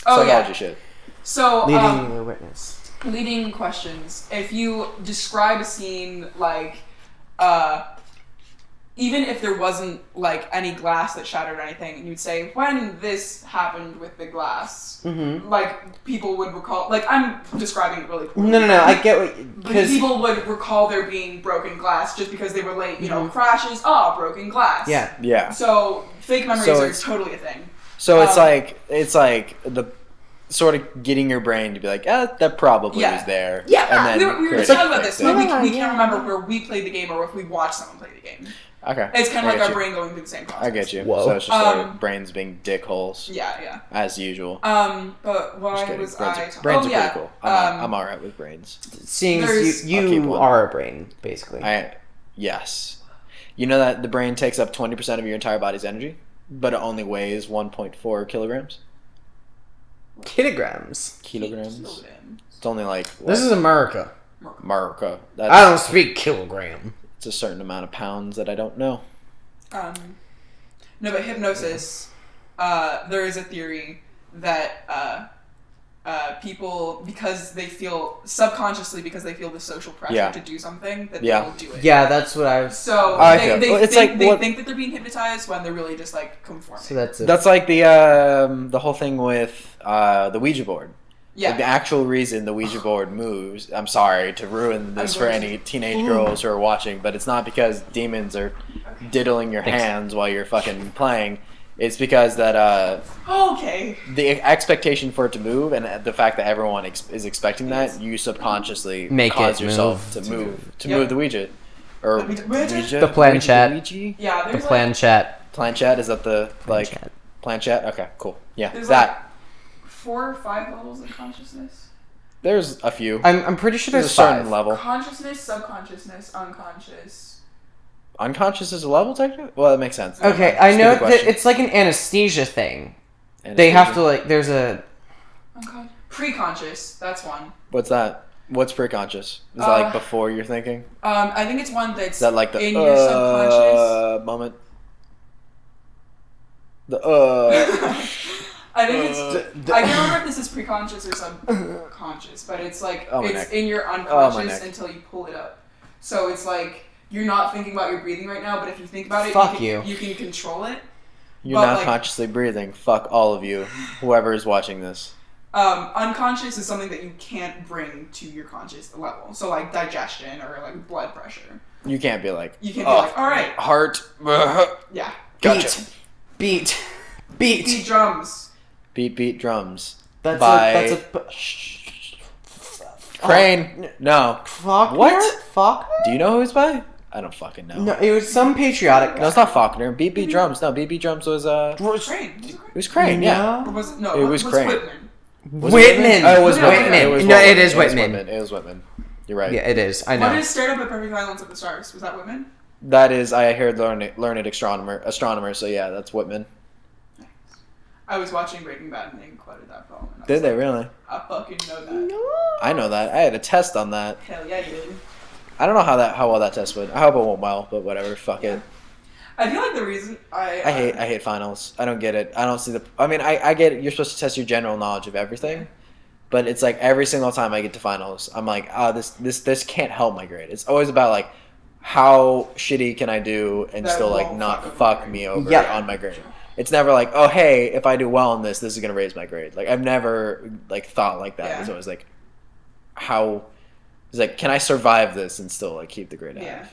Oh Psychology yeah. shit. So Leading the witness. leading questions. If you describe a scene like, even if there wasn't like any glass that shattered or anything, and you'd say when this happened with the glass, like people would recall. Like I'm describing it really poorly. No. I get what because People would recall there being broken glass just because they were late. Crashes. Broken glass. yeah. Yeah. So fake memories So are it's- totally a thing. So it's like the sort of getting your brain to be like, that probably Yeah. was there. Yeah, and then we were critically talking about this. fix it. Like, we can't remember where we played the game or if we watched someone play the game. Okay. It's kind I of like get our you. brain going through the same process. I get you. Whoa. So it's just our brains being dickholes, Yeah. as usual. But why Just kidding. was brains I? are, brains are yeah. pretty cool. I'm alright with brains. seeing There's- as I'll keep you one. are a brain basically. Yes. You know that the brain takes up 20% of your entire body's energy, but it only weighs 1.4 kilograms. Kilograms. Kilograms. It's only like This is America. America. I don't speak kilogram. It's a certain amount of pounds that I don't know. No, but hypnosis there is a theory that people, because they feel subconsciously, because they feel the social pressure to do something, that they'll do it. Yeah, that's what I was. So they think that they're being hypnotized when they're really just like conforming. So that's it. That's like the whole thing with the Ouija board. Yeah. Like the actual reason the Ouija board moves, I'm sorry to ruin this for any teenage girls who are watching, but it's not because demons are diddling your hands while you're fucking playing. It's because that the expectation for it to move and the fact that everyone is expecting that, you subconsciously cause yourself to move the Ouija. Or Ouija? The planchette. Yeah, the planchette. Planchette, is that the planchette? Okay, cool. Yeah, there's that. 4 or 5 levels of consciousness. There's a few. I'm pretty sure there's a certain 5. level. Consciousness, subconsciousness, unconscious. Unconscious is a level, technically? Well, that makes sense. Okay, I know that it's like an anesthesia thing. They have to, like, there's a... Preconscious, that's one. What's that? What's preconscious? Is that like before you're thinking? I think it's one that's is that like the in your subconscious moment. I think it's. I can't remember if this is preconscious or subconscious, but it's like it's in your unconscious until you pull it up. So it's like you're not thinking about your breathing right now, but if you think about it, you can control it. You're not consciously breathing. Fuck all of you, whoever is watching this. Unconscious is something that you can't bring to your conscious level. So like digestion or like blood pressure. You can't be like. You can't be like, all right, heart. Yeah. Gotcha. Beat drums. Beat drums. That's a Crane. No. Faulkner? What? Faulkner? Do you know who it's by? I don't fucking know. No, it was some patriotic guy. No, it's not Faulkner. Beat drums. No, beat drums was Crane. It was Crane. Yeah. Or was it? No, it was Crane. Whitman. Whitman. Oh, it was Whitman. Whitman. No, it is Whitman. It was Whitman. You're right. Yeah, it is. I know. What is Straight Up at Perfect Islands of the Stars? Was that Whitman? That is, I heard learned astronomer. So yeah, that's Whitman. I was watching Breaking Bad and they quoted that poem. Did they really? I fucking know that. No. I know that. I had a test on that. Hell yeah, you did. I don't know how well that test went. I hope it went well, but whatever. Fuck it. I feel like the reason I hate finals. I don't get it. I don't see the. I mean, I get it. You're supposed to test your general knowledge of everything, but it's like every single time I get to finals, I'm like, this can't help my grade. It's always about like how shitty can I do and still like not fuck me over on my grade. It's never like, oh hey, if I do well in this is gonna raise my grade. Like I've never like thought like that. Yeah. It's always like, how. It's like, can I survive this and still like keep the grade high? Yeah.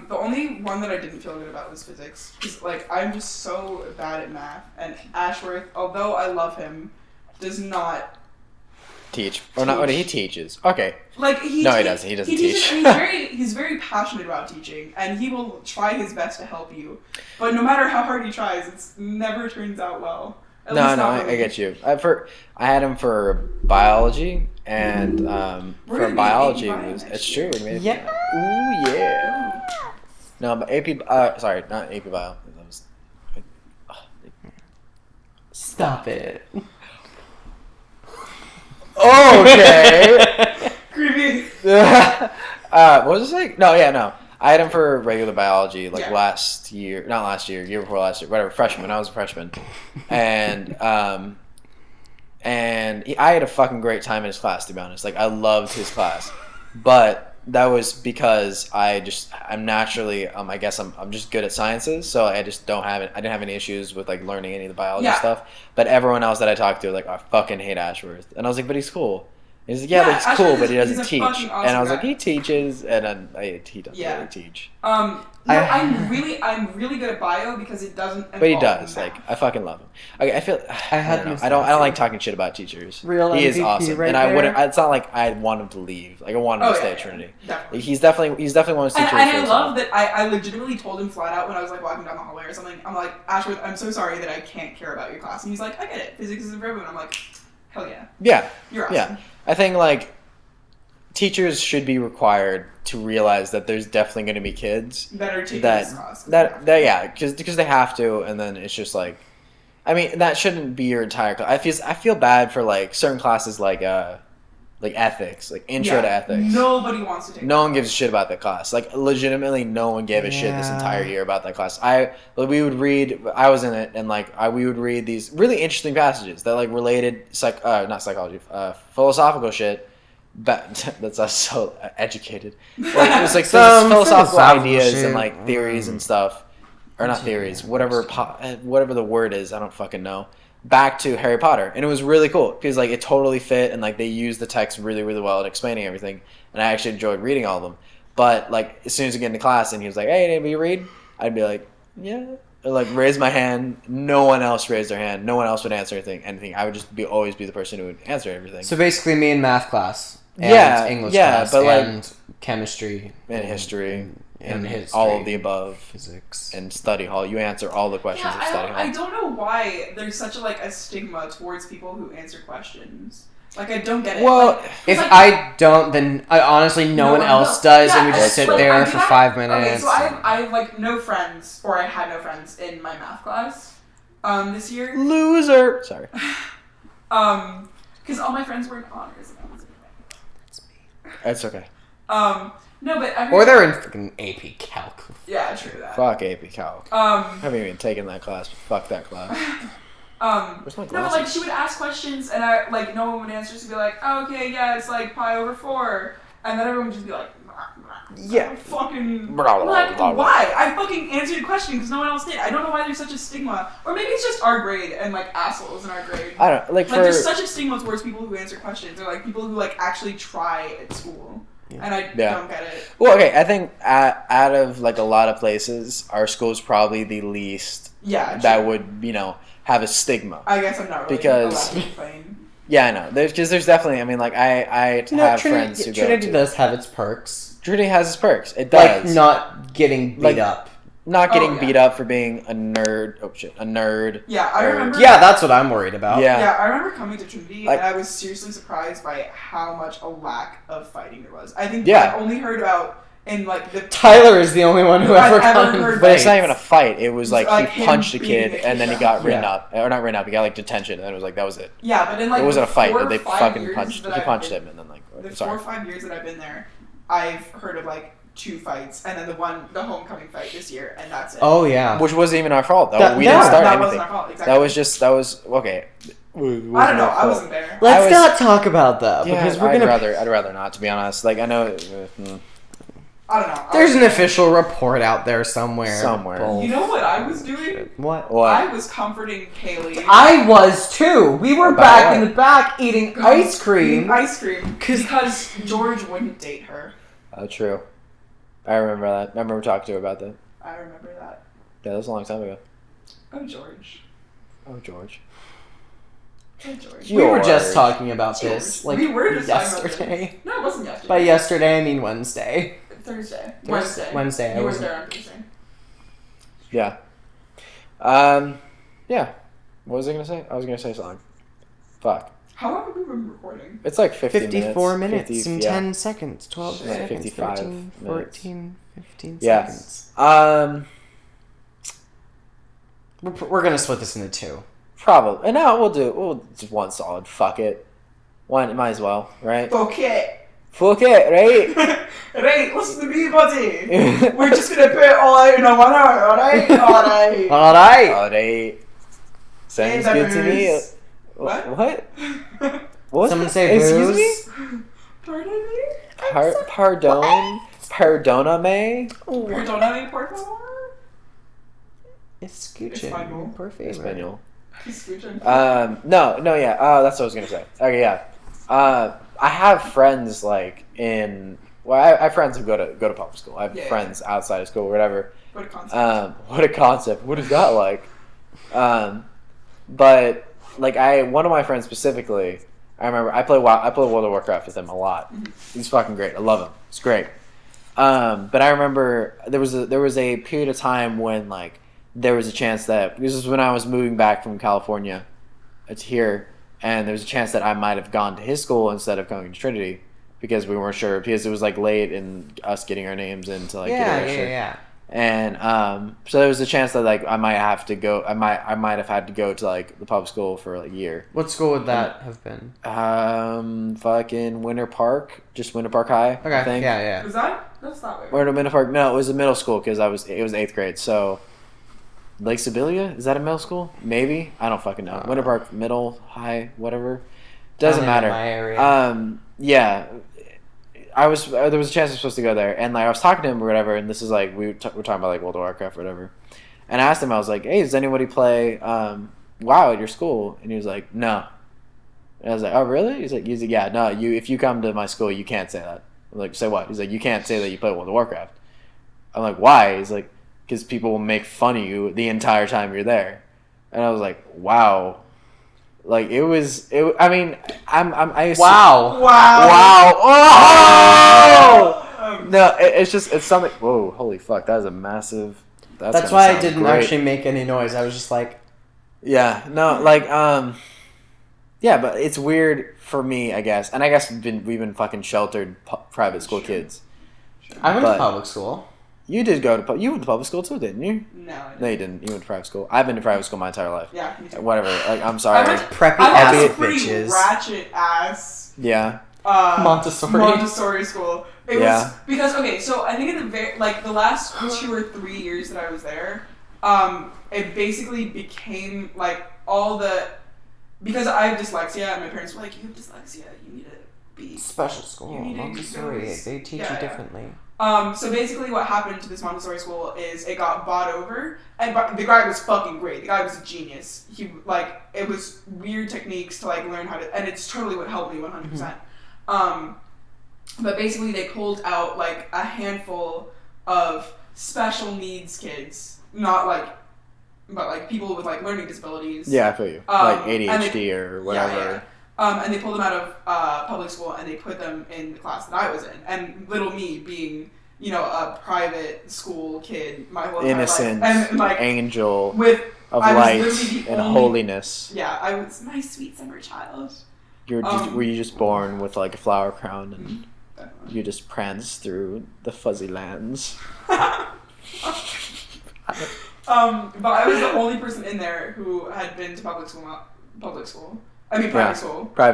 The only one that I didn't feel good about was physics. Because, like, I'm just so bad at math. And Ashworth, although I love him, does not teach. Or not what he teaches. Okay. Like, he doesn't. He doesn't teach. He's very passionate about teaching. And he will try his best to help you. But no matter how hard he tries, it never turns out well. I get you. I had him for biology, and for biology it's true. Yeah. Ooh yeah. No, but AP. Sorry, not AP bio. That was. Stop it. Okay. Creepy. What was I saying? No. I had him for regular biology, like year before last year, whatever, freshman. When I was a freshman, and I had a fucking great time in his class. To be honest, like I loved his class, but that was because I'm naturally, I guess I'm just good at sciences, so I just I didn't have any issues with like learning any of the biology stuff. But everyone else that I talked to, like, I fucking hate Ashworth, and I was like, but he's cool. He's like, that's cool, but he doesn't teach. Awesome and I was guy. like, he teaches, and then he doesn't really teach. I'm really good at bio because it doesn't. But he does. Like, I fucking love him. Okay, I don't like talking shit about teachers. Real he is MVP awesome, right and I wouldn't. there. It's not like I want him to leave. Like I want him to stay at Trinity. Definitely. He's definitely one of those teachers. And I love that. I legitimately told him flat out when I was like walking down the hallway or something. I'm like, Ashworth, I'm so sorry that I can't care about your class. And he's like, I get it. Physics isn't for everyone. I'm like, hell yeah. Yeah. You're awesome. Yeah. I think like teachers should be required to realize that there's definitely going to be kids that are taking this class. Because they have to, and then it's just like, I mean, that shouldn't be your entire class. I feel bad for like certain classes like like ethics, like intro to ethics. Nobody wants to take. No one gives a shit about that class. Like legitimately, no one gave a shit this entire year about that class. We would read. I was in it, and we would read these really interesting passages that like related not psychology, philosophical shit. That's us so educated. Like it was like some philosophical ideas shit. And like theories and stuff, or not theories, whatever the word is. I don't fucking know. Back to Harry Potter, and it was really cool because like it totally fit, and like they used the text really really well at explaining everything, and I actually enjoyed reading all of them. But like as soon as we get into class and he was like, "Hey, anybody read?" I'd be like, "Yeah," or like raise my hand. No one else raised their hand. No one else would answer anything. I would just always be the person who would answer everything. So basically, me in math class, and English class, but and chemistry, and history. And history, all of the above, physics, and study hall. You answer all the questions of study hall. I don't know why there's such a stigma towards people who answer questions. Like I don't get it. Well, if I don't, then honestly, no one else does, and we just sit there for 5 minutes. Okay, so I have like no friends, or I had no friends in my math class, this year. Loser. Sorry. Because all my friends were in honors. And I was in That's me. That's okay. No, but or they're in freaking AP Calc. Yeah, true that. Fuck AP Calc. I haven't even taken that class. But fuck that class. Where's my no, but like she would ask questions and no one would answer. She'd be like, oh, "Okay, yeah, it's like pi over 4," and then everyone would just be like, "Yeah, fucking." Like, why? I fucking answered your question because no one else did. I don't know why there's such a stigma, or maybe it's just our grade and like assholes in our grade. I don't like there's such a stigma towards people who answer questions or like people who like actually try at school. Yeah. And I don't get it. Well, okay, I think out of like a lot of places, our school is probably the least that would, have a stigma. I guess I'm not really because yeah, I know. There's definitely. I mean, like I have friends who Trinity does have its perks. Trinity has its perks. It does. Like not getting beat up. Not getting beat up for being a nerd. Oh shit, a nerd. Yeah, I remember. Yeah, that's what I'm worried about. Yeah, I remember coming to Trinity and I was seriously surprised by how much a lack of fighting there was. I think I only heard about in like the Tyler is the only one who ever heard. But it's not even a fight. It was like he punched a kid and then he got written up, or not written up. He got like detention, and then it was like that was it. Yeah, but in like it wasn't a fight. They fucking punched. He punched him, and then like the 4 or 5 years that I've been there, I've heard of like 2 fights, and then the homecoming fight this year, and that's it. Oh yeah, which wasn't even our fault though. We didn't start anything. Wasn't our fault. Exactly. That was okay. I don't know. I wasn't there. Let's not talk about that because I'd rather not, to be honest. Like I know. I don't know. There's an official report out there somewhere. You know what I was doing? What? I was comforting Kaylee. I was too. We were back in the back eating ice cream. Because George wouldn't date her. Oh, true. I remember that. I remember talking to her about that. I remember that. Yeah, that was a long time ago. Oh, George. Oh, George. We were just talking about this, like, we were just yesterday. No, it wasn't yesterday. By yesterday, I mean Wednesday. Wednesday. Wednesday. You were there on Tuesday. Yeah. Yeah. What was I gonna say? I was gonna say something. Fuck. How long have we been recording? It's like 54 minutes and 10 seconds. 12 seconds. 55 13, 14, 15 yeah. seconds. We're gonna split this into 2. Probably. No, we'll do one solid. Fuck it. One, might as well, right? Fuck it, right? Right, listen to me, buddy. We're just gonna put it all out in a 1 hour, alright? Alright. Sounds good to me. What? What? Someone say excuse booze? me? Pardon me? Pardon? Perdóname? Perdóname, por favor? Escuchen, por favor. Espanol. Escuchen. No, yeah. That's what I was gonna say. Okay, yeah. I have friends like I have friends who go to public school. I have friends outside of school, or whatever. What a concept. What a concept. What is that like? But like one of my friends specifically, I remember I play World of Warcraft with him a lot. Mm-hmm. He's fucking great. I love him. It's great. But I remember there was a period of time when like there was a chance that this is when I was moving back from California to here, and there was a chance that I might have gone to his school instead of going to Trinity because we weren't sure, because it was like late in us getting our names in to like get registered. And so there was a chance that like I might have to go. I might have had to go to like the public school for like a year. What school would that have been? Fucking Winter Park, just Winter Park High. Okay, I think. yeah. Is that's not weird. Or Winter Park? No, it was a middle school because it was 8th grade. So Lake Sibilia, is that a middle school? Maybe, I don't fucking know. Winter Park, middle, high, whatever. Doesn't matter. My area. Yeah. There was a chance I was supposed to go there, and like I was talking to him or whatever, and this is like we're talking about like World of Warcraft or whatever, and I asked him, I was like, "Hey, does anybody play WoW at your school?" And he was like, "No." And I was like, "Oh, really?" He's like, "Yeah, no. If you come to my school, you can't say that." I'm like, "Say what?" He's like, "You can't say that you play World of Warcraft." I'm like, "Why?" He's like, "Because people will make fun of you the entire time you're there," and I was like, "Wow." Like I mean, I assume, Wow. Oh! No, it's something. Whoa, holy fuck, that is a massive. That's why I didn't actually make any noise. I was just like, yeah, no, like yeah, but it's weird for me, I guess, and I guess we've been fucking sheltered private school kids. I went to public school. You did go to you went to public school too, didn't you? No, I didn't. No, you didn't. You went to private school. I've been to private school my entire life. Yeah, me too. Whatever. Like, I'm sorry. Preppy I ass went to pretty bitches. ratchet ass. Yeah. Montessori school. It Yeah. was because okay, so I think in the last 2 or 3 years that I was there, it basically became like because I have dyslexia and my parents were like, "You have dyslexia, you need to be Special school, you need to Montessori. go- They teach yeah, you yeah. differently. So basically what happened to this Montessori school is it got bought over, and the guy was fucking great. The guy was a genius. He, like, it was weird techniques to, like, learn how to, and it's totally what helped me 100%. But basically they pulled out, like, a handful of special needs kids, not, like, but, like, people with, like, learning disabilities. Yeah, I feel you. Like ADHD or whatever. Yeah. And they pulled them out of public school and they put them in the class that I was in. And little me being, you know, a private school kid my whole entire Innocent, life. And, like, angel I of was light literally the and only- holiness. Yeah, I was my sweet summer child. Were you just born with like a flower crown and Definitely. you just prance through the fuzzy lands? But I was the only person in there who had been to private school. Private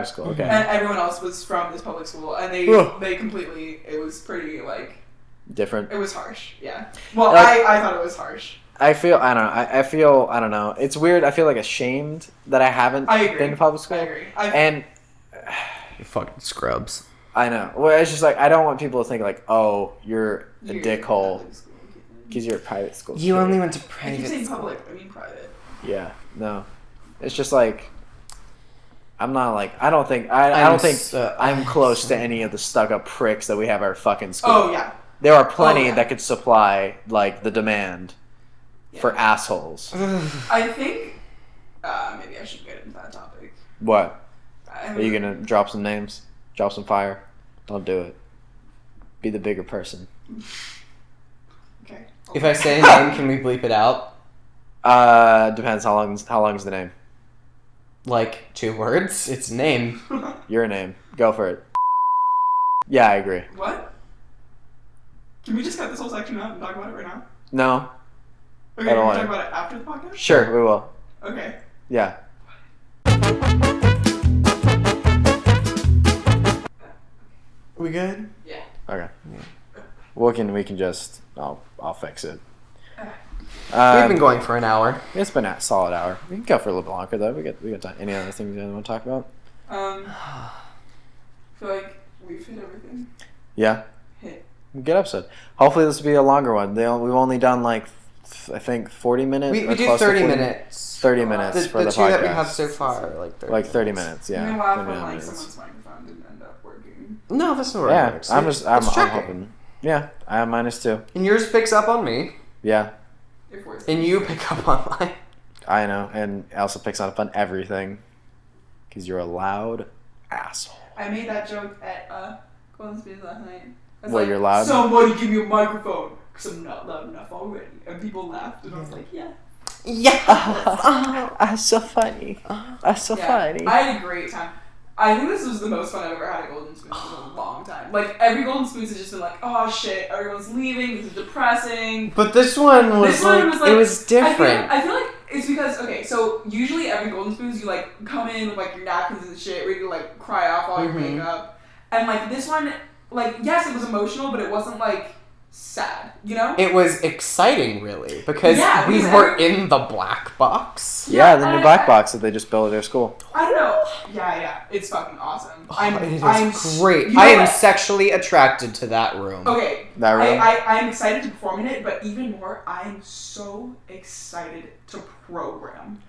school, okay. And everyone else was from this public school, and Ugh. they completely, it was pretty, like, Different. it was harsh, yeah. Well, Like- I thought it was harsh. I don't know. It's weird. I feel like ashamed that I haven't I agree. been to public I school. agree. And You fucking scrubs. I know. Well, it's just like I don't want people to think like, oh, you're a dickhole because you're a private school. You kid. only went to I keep private saying school. public, I mean private. Yeah. No. It's just like I'm not like I don't think I'm close to any of the stuck-up pricks that we have at our fucking school. Oh, yeah. There are plenty yeah. that could supply like the demand for assholes. I think maybe I should get into that topic. What? Are you gonna drop some names? Drop some fire? Don't do it. Be the bigger person. Okay. If I say a name, can we bleep it out? Depends how long is the name. Like 2 words? It's a name. Your name. Go for it. Yeah, I agree. What? Can we just cut this whole section out and talk about it right now? No. Okay, I don't we'll want talk it. about it after the podcast? Sure, we will. Okay. Yeah. We good? Yeah. Okay. We can just. I'll fix it. We've been going for an hour. It's been a solid hour. We can go for a little bit longer though. We got time. Any other things you want to talk about? I feel like we've hit everything. Yeah. Hit. Good episode. Hopefully this will be a longer one. We've only done like I think 40 minutes. We or do close to 30 40 minutes. 30 minutes The for the two podcast. that we have so far are like 30 Like 30 minutes. I'm Yeah. gonna laugh 30 when like minutes. someone's microphone didn't end up working. No, that's not right. Yeah, I'm tracking. hoping. Yeah, I have -2. And yours picks up on me. Yeah, If we're And you pick up on mine. I know. And Ailsa picks up on everything. Because you're a loud asshole. I made that joke at Golden Spears last night. I was Well, like, you're loud? Somebody give me a microphone because I'm not loud enough already. And people laughed, and I was like, yeah. Yeah. That's so funny. That's so Yeah. funny. I had a great time. I think this was the most fun I've ever had at Golden Spoons in a long time. Like, every Golden Spoons has just been like, oh shit, everyone's leaving, this is depressing. But this one was, it was different. I feel like it's because, okay, so usually every Golden Spoons you like come in with like your napkins and shit, ready to like cry off all your makeup. And like this one, like, yes, it was emotional, but it wasn't like sad, you know? It was exciting, really, because we were in the black box. Yeah, the new black box that they just built at their school. I don't know. Yeah, it's fucking awesome. It is great. I am sexually attracted to that room. Okay, that room. I'm excited to perform in it, but even more, I am so excited to program.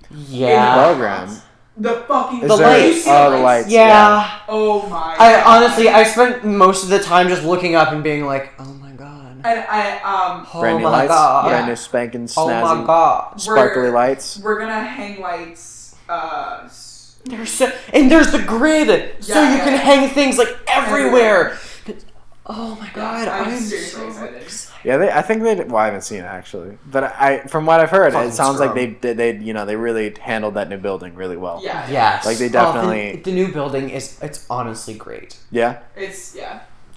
Yeah. Program. The fucking lights. Oh, the lights. Yeah. Oh my. Honestly, I spent most of the time just looking up and being like, oh my god. And brand new lights. God. Brand new spanking snazzy. Oh my god. Sparkly lights. We're gonna hang lights. There's the grid, so you can hang things like everywhere. Oh my god, I'm seriously so excited. excited. I think they. Well, I haven't seen it actually, but from what I've heard, it sounds like they really handled that new building really well. Yeah. Yes. Like they definitely. The new building it's honestly great. Yeah. It's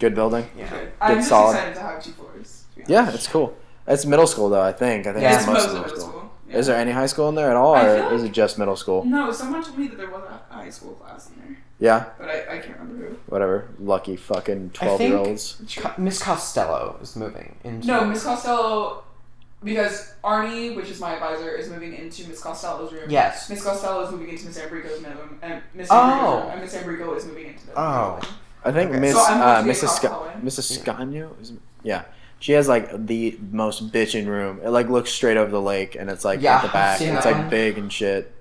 good building. Yeah. Good. I'm just solid. excited to have 2 floors. Yeah, it's cool. It's middle school though. I think Yeah. it's It's mostly middle school. Yeah. Is there any high school in there at all, I or feel is it just middle school? No, someone told me that there was a high school class in there, Yeah. but I can't remember who. Whatever. Lucky fucking I 12-year-olds. think Miss Costello is moving into. No, Miss Costello, because Arnie, which is my advisor, is moving into Miss Costello's room. Yes. Miss Costello is moving into Miss Ambrico's room, and Miss Oh. Ambrico's room, and Miss Ambrico is moving into the Oh. building. I think Okay. Miss So I'm going to be Mrs. across the hallway. Mrs. Scagno is she has like the most bitchin' room. It like looks straight over the lake, and it's like Yeah, at the back. I've seen And it's that like one. big and shit.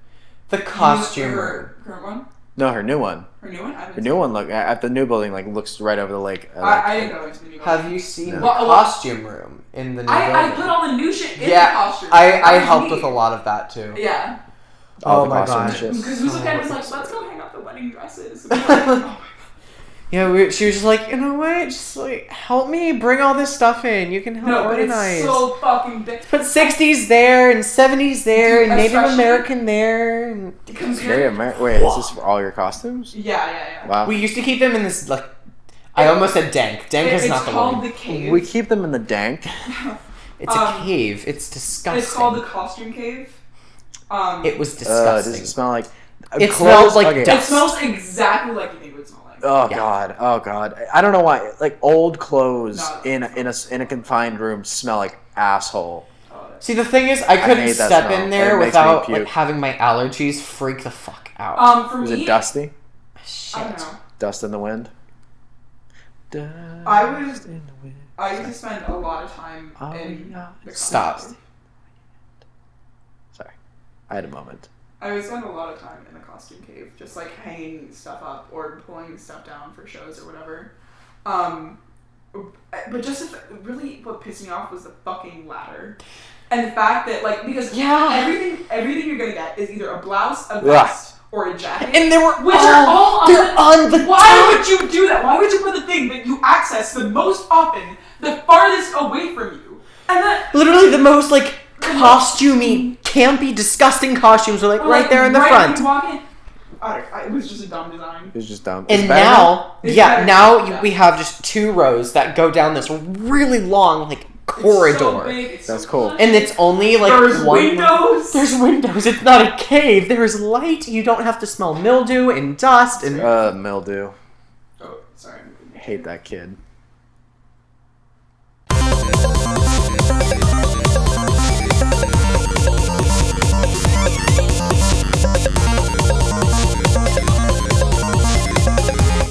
The costume room. Her current one? No, her new one. Her new one? I Her new one look at the new building like looks right over the lake. I didn't go into the new building. Have you seen No. the Well, costume room in the new building? I put all the new shit in the Yeah, costume. I That was helped me. with a lot of that too. Yeah. all Oh the my costume God. and shit. Because Who's So again was like, excited. let's go hang up the wedding dresses. And we were like, oh. Yeah, she was just like, you know what? Just like help me bring all this stuff in. You can help No, but organize. it's so fucking big. Put 60s there and 70s there Dude, and Native especially- American there. And Wait, is this for all your costumes? Yeah. Wow. we used to keep them in this like. I almost said dank. Dank is It's not the called word. the cave. We keep them in the dank. It's a cave. It's disgusting. It's called the costume cave. It was Does disgusting. it smell like? It clothes? smells like It dust. smells exactly like you think it would smell like. Oh Yeah. god! Oh god! I don't know why. Like old clothes No, in a confined room smell like asshole. See, the thing is, I couldn't hate that step smell. in there It makes me without puke. like having my allergies freak the fuck out. For Was me, it dusty? Shit. I don't know. Dust in the wind. I was- Dust in the wind. I used to spend a lot of time Oh, in yeah. the Stop. costume cave. Sorry, I had a moment. I would spend a lot of time in the costume cave, just like hanging stuff up or pulling stuff down for shows or whatever. But just really, what pissed me off was the fucking ladder, and the fact that like because Yeah. everything you're gonna get is either a blouse, a vest, or a jacket. And they were Which are all on they're on the Why top. would you do that? Why would you put the thing that you access the most often, the farthest away from you, and that Literally the most like costumey, campy, disgusting costumes were like right there in the right front. when you walk in, it was just a dumb design. It was just dumb. And It's better now, It's yeah, better now now, yeah. we have just 2 rows that go down this really long like corridor. It's so big, it's That's so cool. plush. And it's only like There's one windows. There's windows. It's not a cave. There's light. You don't have to smell mildew and dust and mildew. Oh, sorry. I hate that kid.